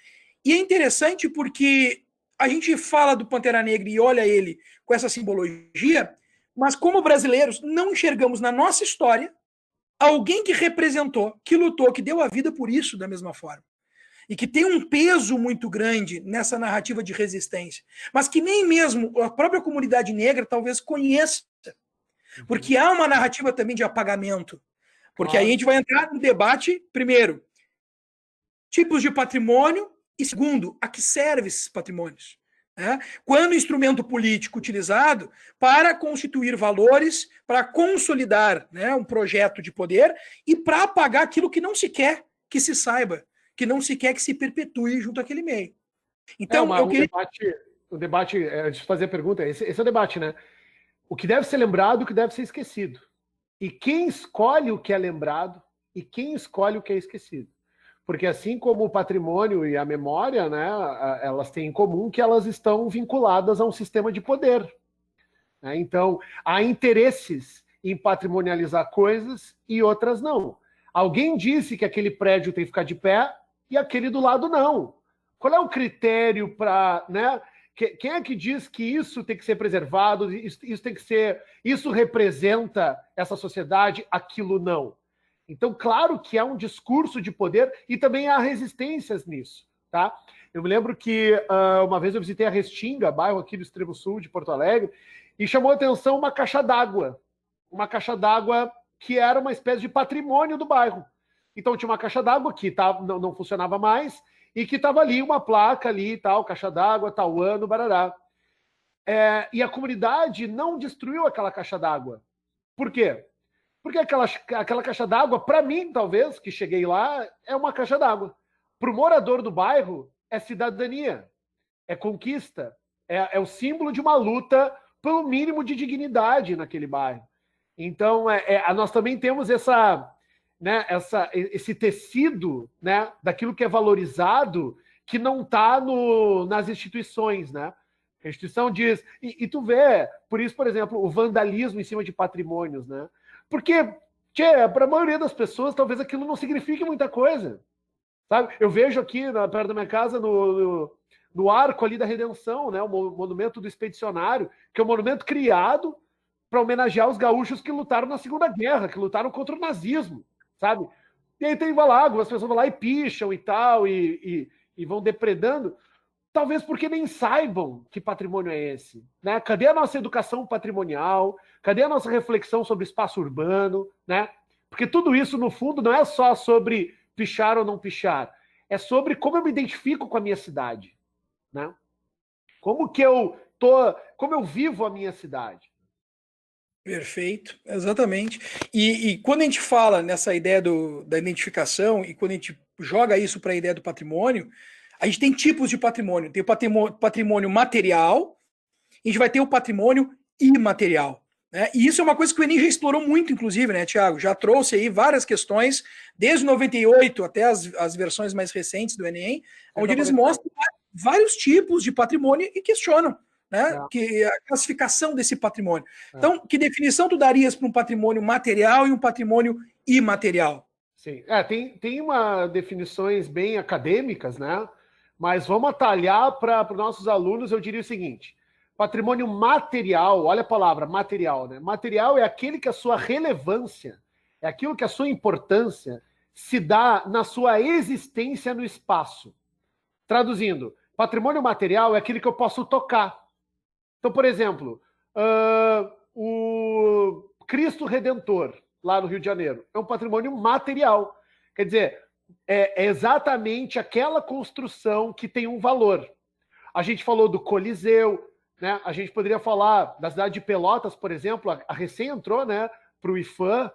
Speaker 1: E é interessante porque a gente fala do Pantera Negra e olha ele com essa simbologia, mas como brasileiros não enxergamos na nossa história alguém que representou, que lutou, que deu a vida por isso da mesma forma. E que tem um peso muito grande nessa narrativa de resistência, mas que nem mesmo a própria comunidade negra talvez conheça, porque há uma narrativa também de apagamento. Porque aí a gente vai entrar no debate, primeiro, tipos de patrimônio, e segundo, a que servem esses patrimônios? Né? Quando o instrumento político utilizado para constituir valores, para consolidar, né, um projeto de poder e para apagar aquilo que não se quer que se saiba, que não se quer que se perpetue junto àquele meio. Então,
Speaker 2: o debate, antes de fazer a pergunta, esse é o debate, né? O que deve ser lembrado e o que deve ser esquecido. E quem escolhe o que é lembrado e quem escolhe o que é esquecido. Porque assim como o patrimônio e a memória, né, elas têm em comum que elas estão vinculadas a um sistema de poder. Né? Então, há interesses em patrimonializar coisas e outras não. Alguém disse que aquele prédio tem que ficar de pé e aquele do lado não. Qual é o critério para, né, Quem é que diz que isso tem que ser preservado, isso tem que ser, isso representa essa sociedade, aquilo não? Então, claro que é um discurso de poder e também há resistências nisso, tá? Eu me lembro que uma vez eu visitei a Restinga, bairro aqui do extremo sul de Porto Alegre, e chamou a atenção uma caixa d'água que era uma espécie de patrimônio do bairro. Então tinha uma caixa d'água que não funcionava mais e que estava ali uma placa ali, tal, caixa d'água, tal ano, barará. E a comunidade não destruiu aquela caixa d'água. Por quê? Porque aquela caixa d'água, para mim, talvez, que cheguei lá, é uma caixa d'água. Para o morador do bairro, é cidadania, é conquista, é o símbolo de uma luta pelo mínimo de dignidade naquele bairro. Então, nós também temos esse tecido, né, daquilo que é valorizado, que não está nas instituições, né? A instituição diz... E tu vê, por isso, por exemplo, o vandalismo em cima de patrimônios, né? Porque, para a maioria das pessoas, talvez aquilo não signifique muita coisa, sabe? Eu vejo aqui, perto da minha casa, no Arco ali da Redenção, né, o monumento do Expedicionário, que é um monumento criado para homenagear os gaúchos que lutaram na Segunda Guerra, que lutaram contra o nazismo, sabe? E aí tem lá, algumas pessoas vão lá e picham e tal, e vão depredando, talvez porque nem saibam que patrimônio é esse, né? Cadê a nossa educação patrimonial? Cadê a nossa reflexão sobre espaço urbano, né? Porque tudo isso, no fundo, não é só sobre pichar ou não pichar, é sobre como eu me identifico com a minha cidade, né? Como eu vivo a minha cidade.
Speaker 1: Perfeito, exatamente. E quando a gente fala nessa ideia da identificação e quando a gente joga isso para a ideia do patrimônio, a gente tem tipos de patrimônio. Tem o patrimônio material, e a gente vai ter o patrimônio imaterial. Né? E isso é uma coisa que o Enem já explorou muito, inclusive, né, Tiago? Já trouxe aí várias questões, desde 98 até as versões mais recentes do Enem, onde eles mostram vários tipos de patrimônio e questionam, né, que a classificação desse patrimônio. Então, que definição tu darias para um patrimônio material e um patrimônio imaterial?
Speaker 2: Sim, tem uma definições bem acadêmicas, né? Mas vamos atalhar para os nossos alunos, eu diria o seguinte: patrimônio material, olha a palavra, material, né? Material é aquele que a sua relevância, é aquilo que a sua importância se dá na sua existência no espaço. Traduzindo, patrimônio material é aquele que eu posso tocar. Então, por exemplo, o Cristo Redentor, lá no Rio de Janeiro, é um patrimônio material. Quer dizer, é exatamente aquela construção que tem um valor. A gente falou do Coliseu, né? A gente poderia falar da cidade de Pelotas, por exemplo, a recém entrou, né, para o IFAM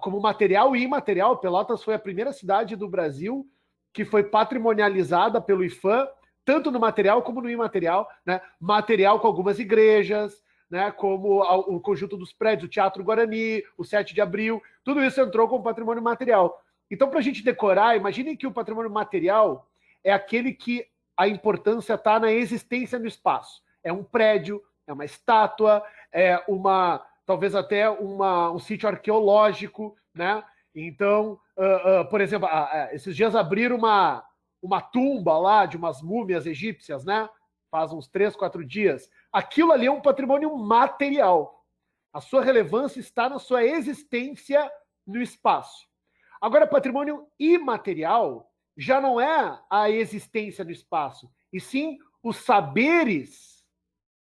Speaker 2: como material e imaterial. Pelotas foi a primeira cidade do Brasil que foi patrimonializada pelo IFAM, tanto no material como no imaterial, né? Material com algumas igrejas, né? Como o conjunto dos prédios, o Teatro Guarani, o 7 de Abril, tudo isso entrou como patrimônio material. Então, para a gente decorar, imaginem que o patrimônio material é aquele que a importância está na existência no espaço. É um prédio, é uma estátua, talvez até um sítio arqueológico, né? Então, por exemplo, esses dias abriram uma tumba lá de umas múmias egípcias, né? Faz uns 3, 4 dias. Aquilo ali é um patrimônio material. A sua relevância está na sua existência no espaço. Agora, patrimônio imaterial já não é a existência no espaço, e sim os saberes,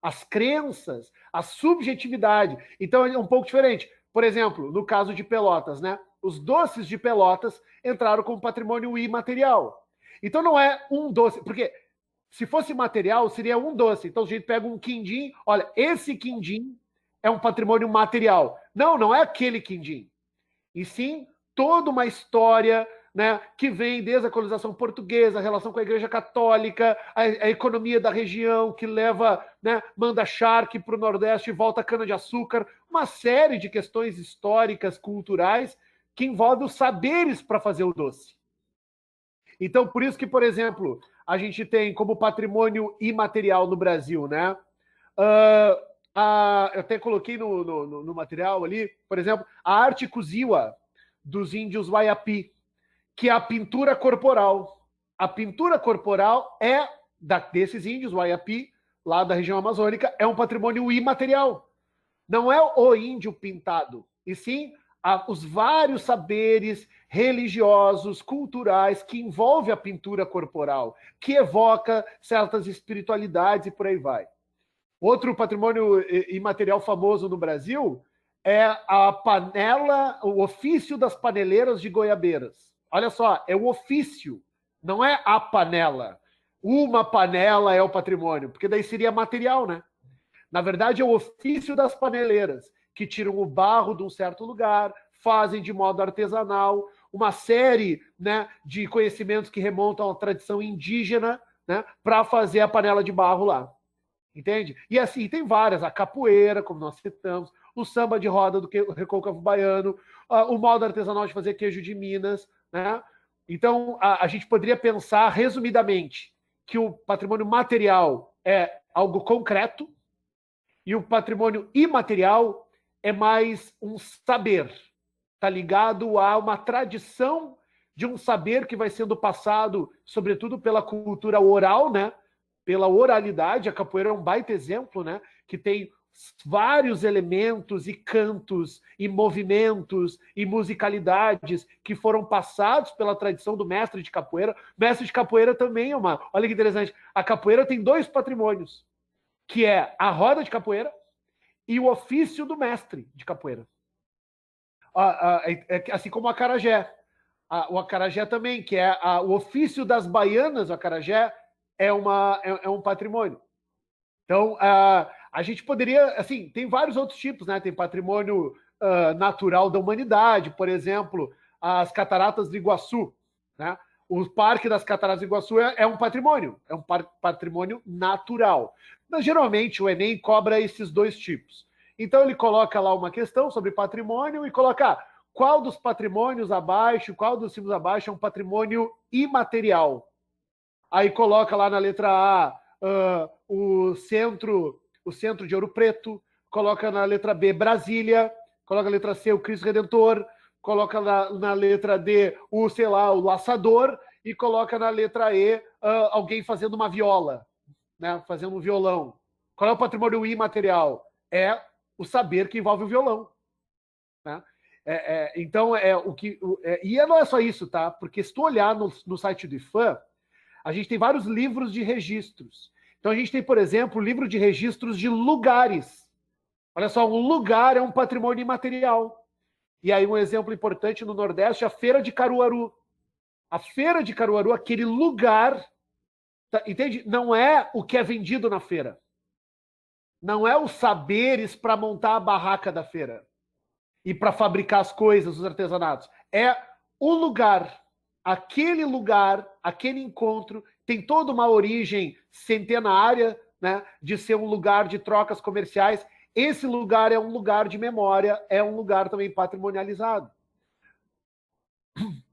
Speaker 2: as crenças, a subjetividade. Então é um pouco diferente. Por exemplo, no caso de Pelotas, né? Os doces de Pelotas entraram como patrimônio imaterial. Então não é um doce, porque se fosse material, seria um doce. Então a gente pega um quindim, olha, esse quindim é um patrimônio material. Não é aquele quindim. E sim toda uma história, né, que vem desde a colonização portuguesa, a relação com a Igreja Católica, a economia da região, que leva, né, manda charque para o Nordeste e volta a cana-de-açúcar, uma série de questões históricas, culturais, que envolvem os saberes para fazer o doce. Então, por isso que, por exemplo, a gente tem como patrimônio imaterial no Brasil, né? Eu até coloquei no material ali, por exemplo, a arte Kuziwa, dos índios Waiapi, que é a pintura corporal. A pintura corporal é desses índios, o Ayapi, lá da região amazônica, é um patrimônio imaterial. Não é o índio pintado, e sim os vários saberes religiosos, culturais, que envolve a pintura corporal, que evoca certas espiritualidades e por aí vai. Outro patrimônio imaterial famoso no Brasil é a panela, o ofício das paneleiras de Goiabeiras. Olha só, é o ofício, não é a panela. Uma panela é o patrimônio, porque daí seria material, né? Na verdade, é o ofício das paneleiras, que tiram o barro de um certo lugar, fazem de modo artesanal, uma série, né, de conhecimentos que remontam à tradição indígena, né, para fazer a panela de barro lá. Entende? E assim, tem várias, a capoeira, como nós citamos, o samba de roda do recôncavo baiano, o modo artesanal de fazer queijo de Minas, né? Então, a gente poderia pensar, resumidamente, que o patrimônio material é algo concreto e o patrimônio imaterial é mais um saber, está ligado a uma tradição de um saber que vai sendo passado, sobretudo pela cultura oral, né? Pela oralidade. A capoeira é um baita exemplo, né? Que tem vários elementos e cantos e movimentos e musicalidades que foram passados pela tradição do mestre de capoeira. O mestre de capoeira também é uma... Olha que interessante. A capoeira tem dois patrimônios, que é a roda de capoeira e o ofício do mestre de capoeira. Assim como o acarajé. O acarajé também, que é o ofício das baianas, o acarajé, é um patrimônio. Então, a gente poderia, assim, tem vários outros tipos, né? Tem patrimônio natural da humanidade, por exemplo, as Cataratas do Iguaçu, né? O Parque das Cataratas do Iguaçu é um patrimônio, é um patrimônio natural. Mas, geralmente, o Enem cobra esses dois tipos. Então, ele coloca lá uma questão sobre patrimônio e coloca qual dos patrimônios abaixo, qual dos símbolos abaixo é um patrimônio imaterial. Aí coloca lá na letra A o centro de Ouro Preto, coloca na letra B Brasília, coloca na letra C o Cristo Redentor, coloca na letra D o Laçador e coloca na letra E alguém fazendo uma viola, né, fazendo um violão. Qual é o patrimônio imaterial? É o saber que envolve o violão, né? Então, e não é só isso, tá? Porque se tu olhar no site do IFAM, a gente tem vários livros de registros. Então, a gente tem, por exemplo, o livro de registros de lugares. Olha só, um lugar é um patrimônio imaterial. E aí, um exemplo importante no Nordeste, a Feira de Caruaru. A Feira de Caruaru, aquele lugar, entende? Não é o que é vendido na feira. Não é os saberes para montar a barraca da feira e para fabricar as coisas, os artesanatos. É o lugar. Aquele lugar, aquele encontro, tem toda uma origem centenária, né, de ser um lugar de trocas comerciais. Esse lugar é um lugar de memória, é um lugar também patrimonializado.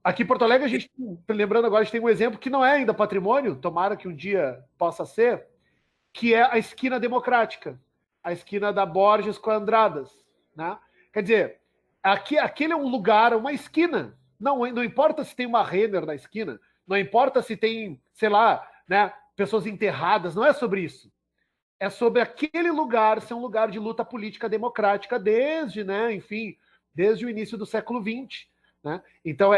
Speaker 2: Aqui em Porto Alegre, a gente, lembrando agora, a gente tem um exemplo que não é ainda patrimônio, tomara que um dia possa ser, que é a esquina democrática, a esquina da Borges com a Andradas, né? Quer dizer, aquele é um lugar, uma esquina. Não importa se tem uma Renner na esquina, não importa se tem, sei lá, né, pessoas enterradas, não é sobre isso. É sobre aquele lugar ser um lugar de luta política democrática desde, né, enfim, desde o início do século XX. Né? Então,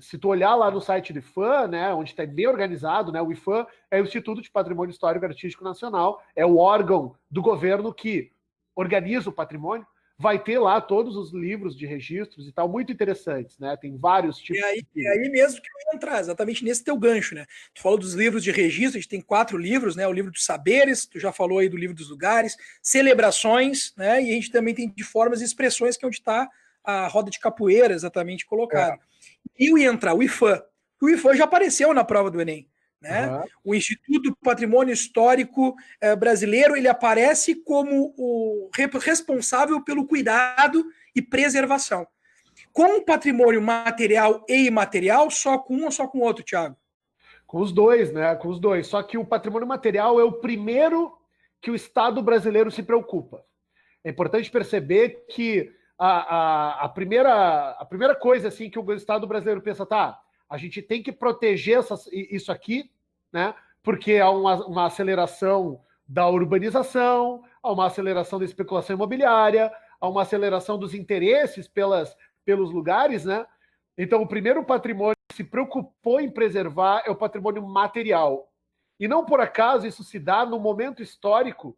Speaker 2: se tu olhar lá no site do IFAM, né, onde está bem organizado, né, o IFAM é o Instituto de Patrimônio Histórico e Artístico Nacional, é o órgão do governo que organiza o patrimônio, vai ter lá todos os livros de registros e tal, muito interessantes, né? Tem vários tipos.
Speaker 1: É aí mesmo que eu ia entrar, exatamente nesse teu gancho, né? Tu falou dos livros de registro, a gente tem 4 livros, né? O livro dos saberes, tu já falou aí do livro dos lugares, celebrações, né? E a gente também tem de formas e expressões, que é onde está a roda de capoeira exatamente colocada. E o ia entrar, o IFAM. O IFAM já apareceu na prova do Enem. Né? Uhum. O Instituto do Patrimônio Histórico Brasileiro, ele aparece como o responsável pelo cuidado e preservação. Com o patrimônio material e imaterial, só com um ou só com o outro, Thiago?
Speaker 2: Com os dois, né? Com os dois. Só que o patrimônio material é o primeiro que o Estado brasileiro se preocupa. É importante perceber que a primeira coisa assim que o Estado brasileiro pensa, tá, a gente tem que proteger isso aqui, né, porque há uma aceleração da urbanização, há uma aceleração da especulação imobiliária, há uma aceleração dos interesses pelos lugares, né? Então, o primeiro patrimônio que se preocupou em preservar é o patrimônio material. E não por acaso isso se dá no momento histórico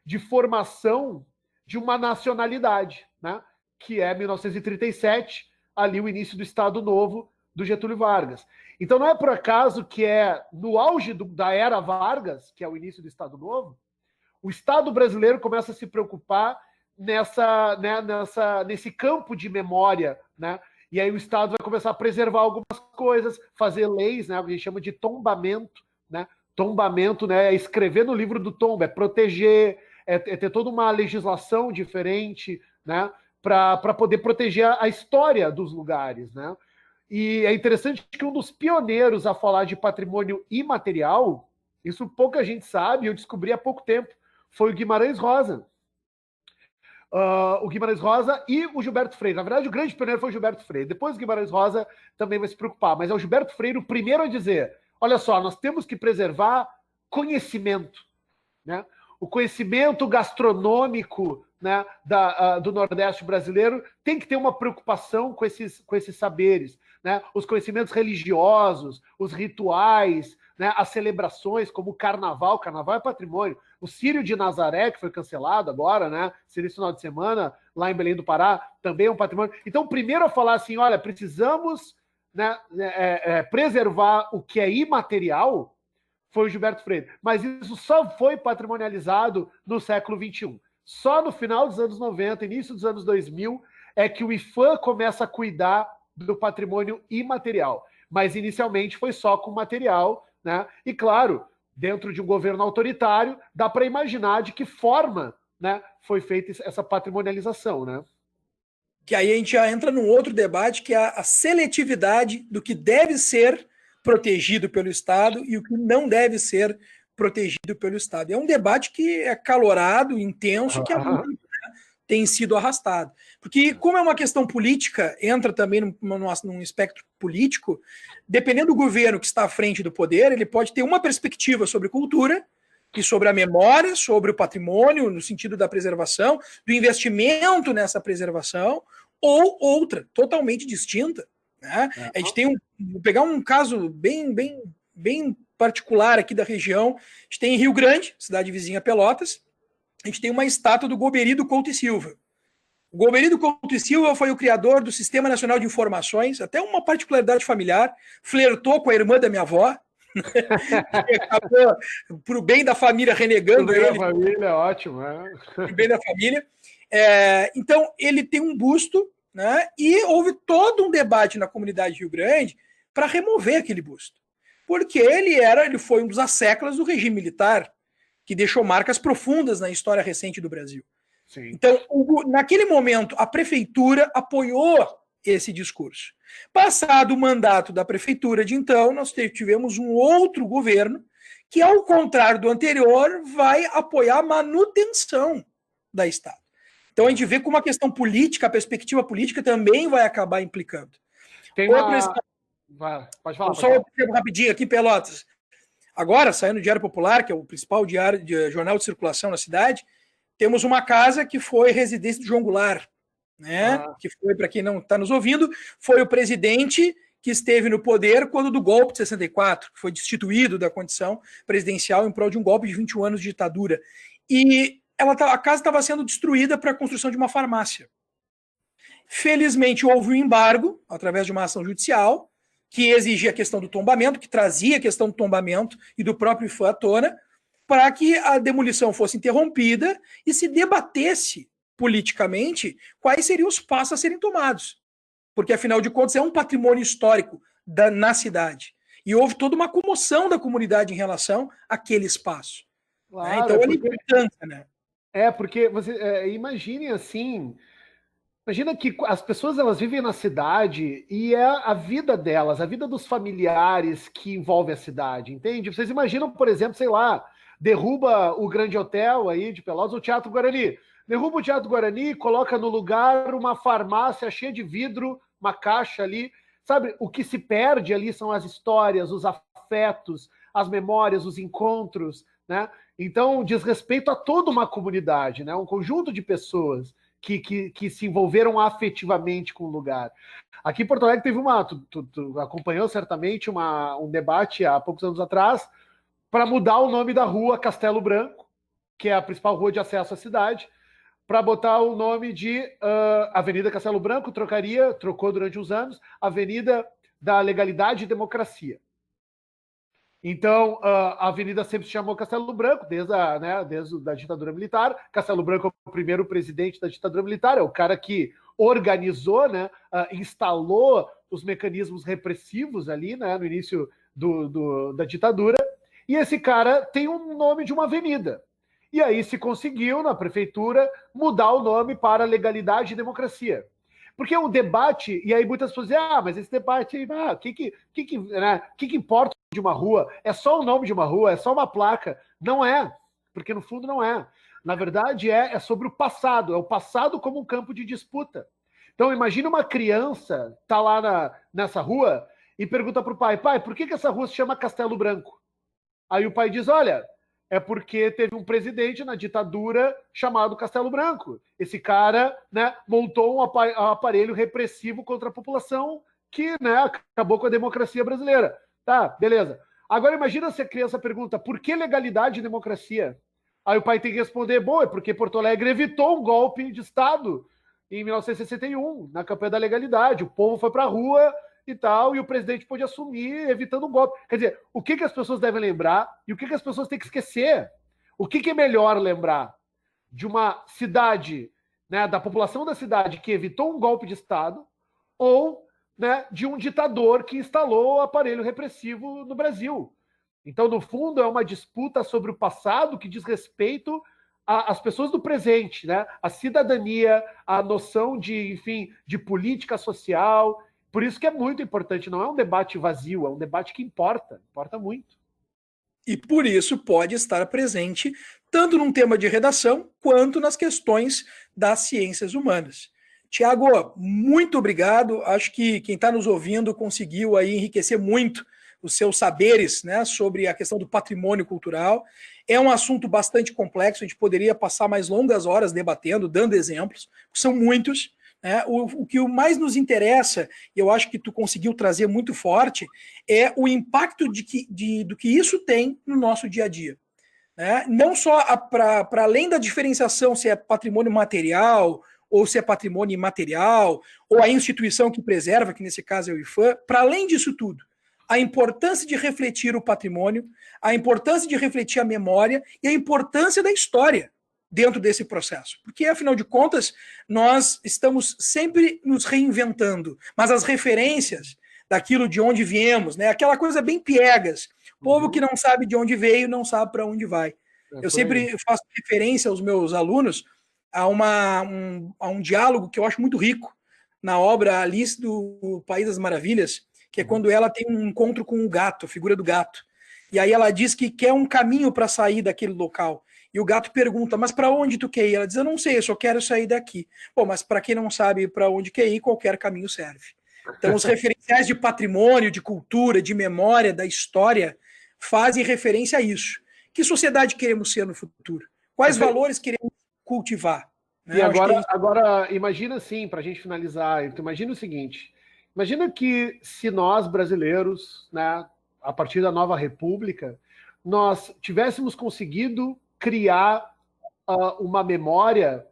Speaker 2: de formação de uma nacionalidade, né? Que é 1937, ali o início do Estado Novo do Getúlio Vargas. Então não é por acaso que é no auge da era Vargas, que é o início do Estado Novo, o Estado brasileiro começa a se preocupar nesse campo de memória, né? E aí o Estado vai começar a preservar algumas coisas, fazer leis, né? O que a gente chama de tombamento, né? Tombamento, né? É escrever no livro do tombo, é proteger, é ter toda uma legislação diferente, né? Para poder proteger a história dos lugares, né? E é interessante que um dos pioneiros a falar de patrimônio imaterial, isso pouca gente sabe, eu descobri há pouco tempo, foi o Guimarães Rosa. O Guimarães Rosa e o Gilberto Freire. Na verdade, o grande pioneiro foi o Gilberto Freire. Depois o Guimarães Rosa também vai se preocupar, mas é o Gilberto Freire o primeiro a dizer: olha só, nós temos que preservar conhecimento, né? O conhecimento gastronômico, né, do Nordeste brasileiro tem que ter uma preocupação com esses saberes, né? Os conhecimentos religiosos, os rituais, né, as celebrações, como o Carnaval. Carnaval é patrimônio. O Círio de Nazaré, que foi cancelado agora, né? Seria esse final de semana, lá em Belém do Pará, também é um patrimônio. Então, primeiro a falar assim, olha, precisamos, né, preservar o que é imaterial, foi o Gilberto Freire. Mas isso só foi patrimonializado no século XXI. Só no final dos anos 90, início dos anos 2000, é que o IPHAN começa a cuidar do patrimônio imaterial. Mas inicialmente foi só com material, né? E claro, dentro de um governo autoritário, dá para imaginar de que forma, né, foi feita essa patrimonialização, né?
Speaker 1: Que aí a gente já entra num outro debate, que é a seletividade do que deve ser protegido pelo Estado e o que não deve ser protegido pelo Estado. É um debate que é calorado, intenso, que há muito tempo, né, tem sido arrastado. Porque, como é uma questão política, entra também num espectro político, dependendo do governo que está à frente do poder, ele pode ter uma perspectiva sobre cultura e sobre a memória, sobre o patrimônio, no sentido da preservação, do investimento nessa preservação, ou outra, totalmente distinta. Né? A gente tem vou pegar um caso bem particular aqui da região. A gente tem em Rio Grande, cidade vizinha Pelotas, a gente tem uma estátua do Goberido Couto e Silva. O Goberido Couto e Silva foi o criador do Sistema Nacional de Informações, até uma particularidade familiar, flertou com a irmã da minha avó, acabou, pro bem da família, renegando ele.
Speaker 2: Pro bem da família, ótimo.
Speaker 1: Pro bem da família. Então, ele tem um busto, né? E houve todo um debate na comunidade de Rio Grande para remover aquele busto. Porque ele foi um dos asseclas do regime militar, que deixou marcas profundas na história recente do Brasil. Sim. Então, naquele momento, a prefeitura apoiou esse discurso. Passado o mandato da prefeitura de então, nós tivemos um outro governo que, ao contrário do anterior, vai apoiar a manutenção da estátua. Então a gente vê como a questão política, a perspectiva política também vai acabar implicando.
Speaker 2: Tem uma... Pode falar.
Speaker 1: Só rapidinho aqui, Pelotas. Agora, saindo no Diário Popular, que é o principal jornal de circulação na cidade, temos uma casa que foi residência do João Goulart, né? Que foi, para quem não está nos ouvindo, foi o presidente que esteve no poder quando do golpe de 64, que foi destituído da condição presidencial em prol de um golpe de 21 anos de ditadura. E a casa estava sendo destruída para a construção de uma farmácia. Felizmente houve um embargo, através de uma ação judicial, que exigia a questão do tombamento, que trazia a questão do tombamento e do próprio IPHAN à tona, para que a demolição fosse interrompida e se debatesse politicamente quais seriam os passos a serem tomados. Porque, afinal de contas, é um patrimônio histórico na cidade. E houve toda uma comoção da comunidade em relação àquele espaço.
Speaker 2: Claro,
Speaker 1: né? Então, ele é importante, né?
Speaker 2: Porque você imagine assim... Imagina que as pessoas elas vivem na cidade e é a vida delas, a vida dos familiares que envolve a cidade, entende? Vocês imaginam, por exemplo, sei lá, derruba o Grande Hotel aí de Pelotas, o Teatro Guarani. Derruba o Teatro Guarani, coloca no lugar uma farmácia cheia de vidro, uma caixa ali. Sabe, o que se perde ali são as histórias, os afetos, as memórias, os encontros, né? Então, diz respeito a toda uma comunidade, né? Um conjunto de pessoas que se envolveram afetivamente com o lugar. Aqui em Porto Alegre teve tu acompanhou certamente um debate há poucos anos atrás para mudar o nome da rua Castelo Branco, que é a principal rua de acesso à cidade, para botar o nome de Avenida Castelo Branco, trocou durante uns anos, Avenida da Legalidade e Democracia. Então, a avenida sempre se chamou Castelo Branco, desde a ditadura militar. Castelo Branco é o primeiro presidente da ditadura militar, é o cara que organizou, né, instalou os mecanismos repressivos ali, né, no início da ditadura. E esse cara tem um nome de uma avenida. E aí se conseguiu, na prefeitura, mudar o nome para Legalidade e Democracia. Porque o debate, e aí muitas pessoas dizem, mas esse debate, o que importa de uma rua? É só o nome de uma rua, é só uma placa. Não é, porque no fundo não é. Na verdade, é sobre o passado, é o passado como um campo de disputa. Então, imagina uma criança tá lá nessa rua e pergunta para o pai, por que essa rua se chama Castelo Branco? Aí o pai diz, olha, é porque teve um presidente na ditadura chamado Castelo Branco. Esse cara, né, montou um aparelho repressivo contra a população que, né, acabou com a democracia brasileira. Tá, beleza. Agora imagina se a criança pergunta, por que legalidade e democracia? Aí o pai tem que responder, é porque Porto Alegre evitou um golpe de Estado em 1961, na campanha da legalidade. O povo foi para a rua e tal, e o presidente pôde assumir, evitando um golpe. Quer dizer, o que as pessoas devem lembrar e o que as pessoas têm que esquecer? O que é melhor lembrar? De uma cidade, né, da população da cidade que evitou um golpe de Estado, ou, né, de um ditador que instalou o aparelho repressivo no Brasil. Então, no fundo, é uma disputa sobre o passado que diz respeito às pessoas do presente, né? A cidadania, a noção de política social. Por isso que é muito importante, não é um debate vazio, é um debate que importa muito.
Speaker 1: E por isso pode estar presente tanto num tema de redação quanto nas questões das ciências humanas. Tiago, muito obrigado. Acho que quem está nos ouvindo conseguiu aí enriquecer muito os seus saberes, né, sobre a questão do patrimônio cultural. É um assunto bastante complexo, a gente poderia passar mais longas horas debatendo, dando exemplos, são muitos. O que mais nos interessa, e eu acho que tu conseguiu trazer muito forte, é o impacto do que isso tem no nosso dia a dia. Né? Não só para além da diferenciação se é patrimônio material ou se é patrimônio imaterial, ou a instituição que preserva, que nesse caso é o IFAM, para além disso tudo, a importância de refletir o patrimônio, a importância de refletir a memória e a importância da história dentro desse processo. Porque, afinal de contas, nós estamos sempre nos reinventando, mas as referências daquilo de onde viemos, né? Aquela coisa bem piegas. O povo que não sabe de onde veio, não sabe para onde vai. Eu sempre faço referência aos meus alunos a um diálogo que eu acho muito rico na obra Alice do País das Maravilhas, que é quando ela tem um encontro com o gato, a figura do gato. E aí ela diz que quer um caminho para sair daquele local. E o gato pergunta, mas para onde tu quer ir? Ela diz, eu não sei, eu só quero sair daqui. Bom, mas para quem não sabe para onde quer ir, qualquer caminho serve. Então, os referenciais de patrimônio, de cultura, de memória, da história, fazem referência a isso. Que sociedade queremos ser no futuro? Quais valores queremos cultivar?
Speaker 2: Né? E agora, imagina assim, para a gente finalizar, imagina o seguinte, imagina que se nós, brasileiros, né, a partir da nova república, nós tivéssemos conseguido criar uma memória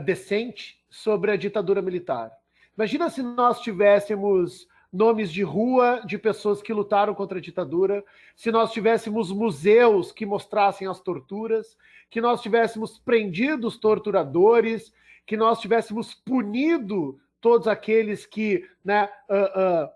Speaker 2: decente sobre a ditadura militar. Imagina se nós tivéssemos nomes de rua de pessoas que lutaram contra a ditadura, se nós tivéssemos museus que mostrassem as torturas, que nós tivéssemos prendido os torturadores, que nós tivéssemos punido todos aqueles que, né,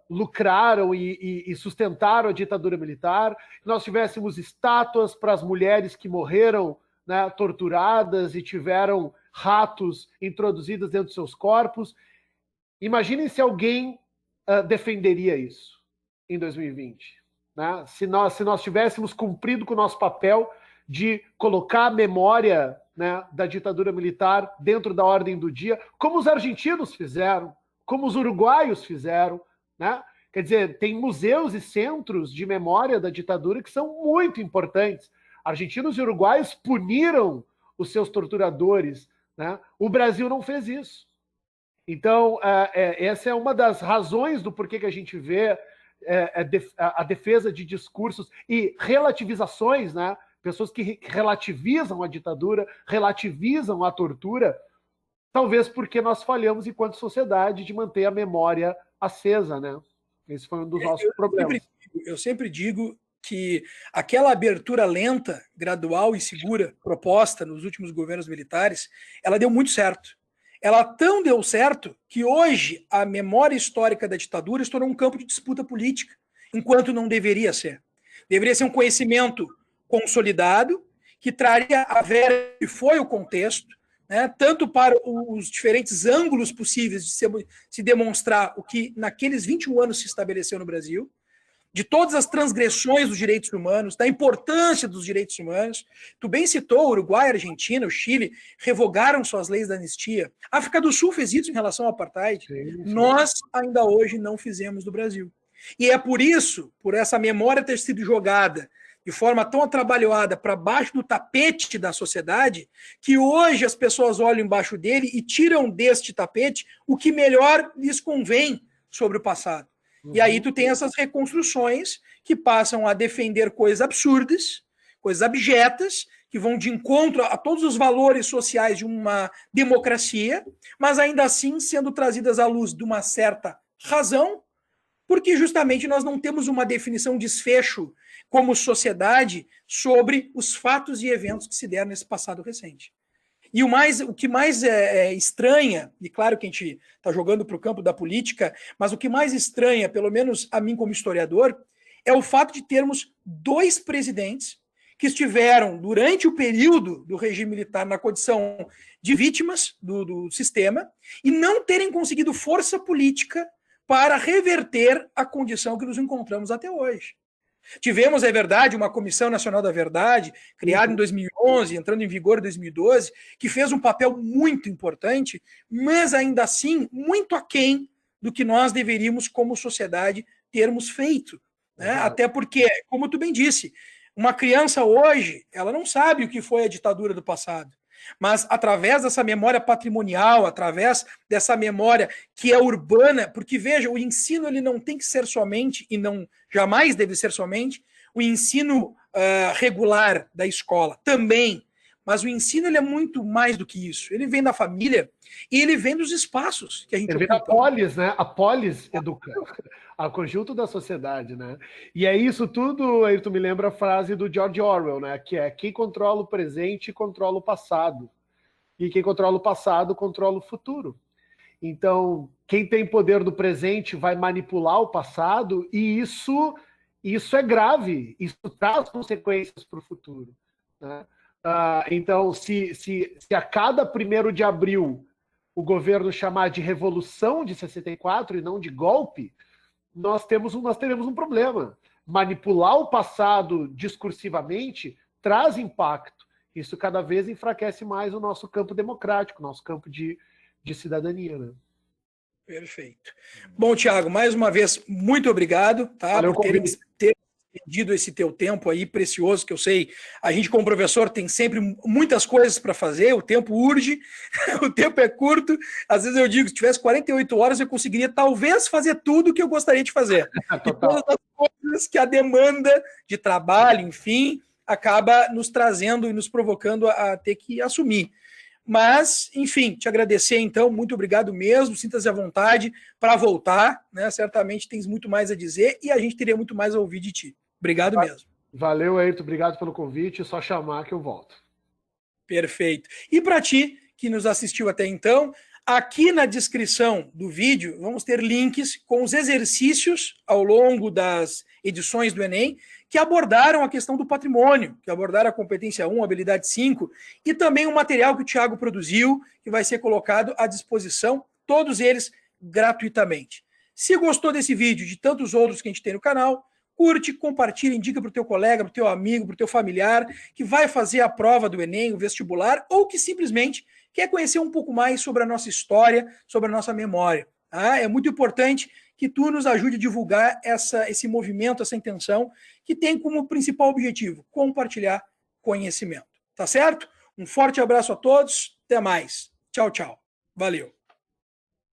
Speaker 2: lucraram e sustentaram a ditadura militar, que nós tivéssemos estátuas para as mulheres que morreram, né, torturadas e tiveram ratos introduzidos dentro de seus corpos. Imaginem se alguém defenderia isso em 2020. Né? Se nós tivéssemos cumprido com o nosso papel de colocar a memória, né, da ditadura militar dentro da ordem do dia, como os argentinos fizeram, como os uruguaios fizeram. Né? Quer dizer, tem museus e centros de memória da ditadura que são muito importantes. Argentinos e uruguaios puniram os seus torturadores, né? O Brasil não fez isso. Então, essa é uma das razões do porquê que a gente vê a defesa de discursos e relativizações, né? Pessoas que relativizam a ditadura, relativizam a tortura, talvez porque nós falhamos enquanto sociedade de manter a memória acesa, né? Esse foi um dos nossos problemas.
Speaker 1: Eu sempre digo que aquela abertura lenta, gradual e segura proposta nos últimos governos militares, ela deu muito certo. Ela tão deu certo que hoje a memória histórica da ditadura se tornou um campo de disputa política, enquanto não deveria ser. Deveria ser um conhecimento consolidado, que traria a vera que foi o contexto, né, tanto para os diferentes ângulos possíveis de se demonstrar o que naqueles 21 anos se estabeleceu no Brasil, de todas as transgressões dos direitos humanos, da importância dos direitos humanos. Tu bem citou, o Uruguai, a Argentina, o Chile revogaram suas leis da anistia. A África do Sul fez isso em relação ao apartheid. Sim. Nós ainda hoje não fizemos no Brasil. E é por isso, por essa memória ter sido jogada de forma tão atrabalhada para baixo do tapete da sociedade, que hoje as pessoas olham embaixo dele e tiram deste tapete o que melhor lhes convém sobre o passado. E aí tu tem essas reconstruções que passam a defender coisas absurdas, coisas abjetas, que vão de encontro a todos os valores sociais de uma democracia, mas ainda assim sendo trazidas à luz de uma certa razão, porque justamente nós não temos uma definição, desfecho como sociedade sobre os fatos e eventos que se deram nesse passado recente. E o que mais estranha, e claro que a gente está jogando para o campo da política, mas o que mais estranha, pelo menos a mim como historiador, é o fato de termos dois presidentes que estiveram, durante o período do regime militar, na condição de vítimas do sistema, e não terem conseguido força política para reverter a condição que nos encontramos até hoje. Tivemos, é verdade, uma Comissão Nacional da Verdade, criada em 2011, entrando em vigor em 2012, que fez um papel muito importante, mas ainda assim muito aquém do que nós deveríamos, como sociedade, termos feito. Né? Até porque, como tu bem disse, uma criança hoje, ela não sabe o que foi a ditadura do passado. Mas através dessa memória patrimonial, através dessa memória que é urbana, porque veja, o ensino ele não tem que ser somente, e não jamais deve ser somente, o ensino regular da escola, também, mas o ensino ele é muito mais do que isso, ele vem da família e ele vem dos espaços que a gente
Speaker 2: ocupa. Ele vem da polis, né? A polis educa, ao conjunto da sociedade, né? E é isso tudo, aí tu me lembra a frase do George Orwell, né? Que é: quem controla o presente controla o passado. E quem controla o passado controla o futuro. Então, quem tem poder do presente vai manipular o passado, e isso é grave, isso traz consequências para o futuro. Né? Então, se a cada 1º de abril o governo chamar de Revolução de 64 e não de golpe, nós teremos um problema. Manipular o passado discursivamente traz impacto. Isso cada vez enfraquece mais o nosso campo democrático, nosso campo de cidadania. Né?
Speaker 1: Perfeito. Bom, Thiago, mais uma vez, muito obrigado, tá?
Speaker 2: Valeu,
Speaker 1: por ter perdido esse teu tempo aí precioso, que eu sei, a gente como professor tem sempre muitas coisas para fazer, o tempo urge, o tempo é curto, às vezes eu digo, se tivesse 48 horas eu conseguiria talvez fazer tudo o que eu gostaria de fazer. E todas as coisas que a demanda de trabalho, enfim, acaba nos trazendo e nos provocando a ter que assumir. Mas, enfim, te agradecer então, muito obrigado mesmo, sinta-se à vontade para voltar, né? Certamente tens muito mais a dizer e a gente teria muito mais a ouvir de ti. Obrigado mesmo.
Speaker 2: Valeu, Ayrton, obrigado pelo convite, é só chamar que eu volto.
Speaker 1: Perfeito. E para ti, que nos assistiu até então, aqui na descrição do vídeo vamos ter links com os exercícios ao longo das edições do Enem que abordaram a questão do patrimônio, que abordaram a competência 1, habilidade 5, e também o material que o Thiago produziu, que vai ser colocado à disposição, todos eles gratuitamente. Se gostou desse vídeo e de tantos outros que a gente tem no canal, curte, compartilha, indica para o teu colega, para o teu amigo, para o teu familiar, que vai fazer a prova do Enem, o vestibular, ou que simplesmente quer conhecer um pouco mais sobre a nossa história, sobre a nossa memória. Tá? É muito importante que tu nos ajude a divulgar esse movimento, essa intenção, que tem como principal objetivo compartilhar conhecimento. Tá certo? Um forte abraço a todos, até mais. Tchau, tchau. Valeu.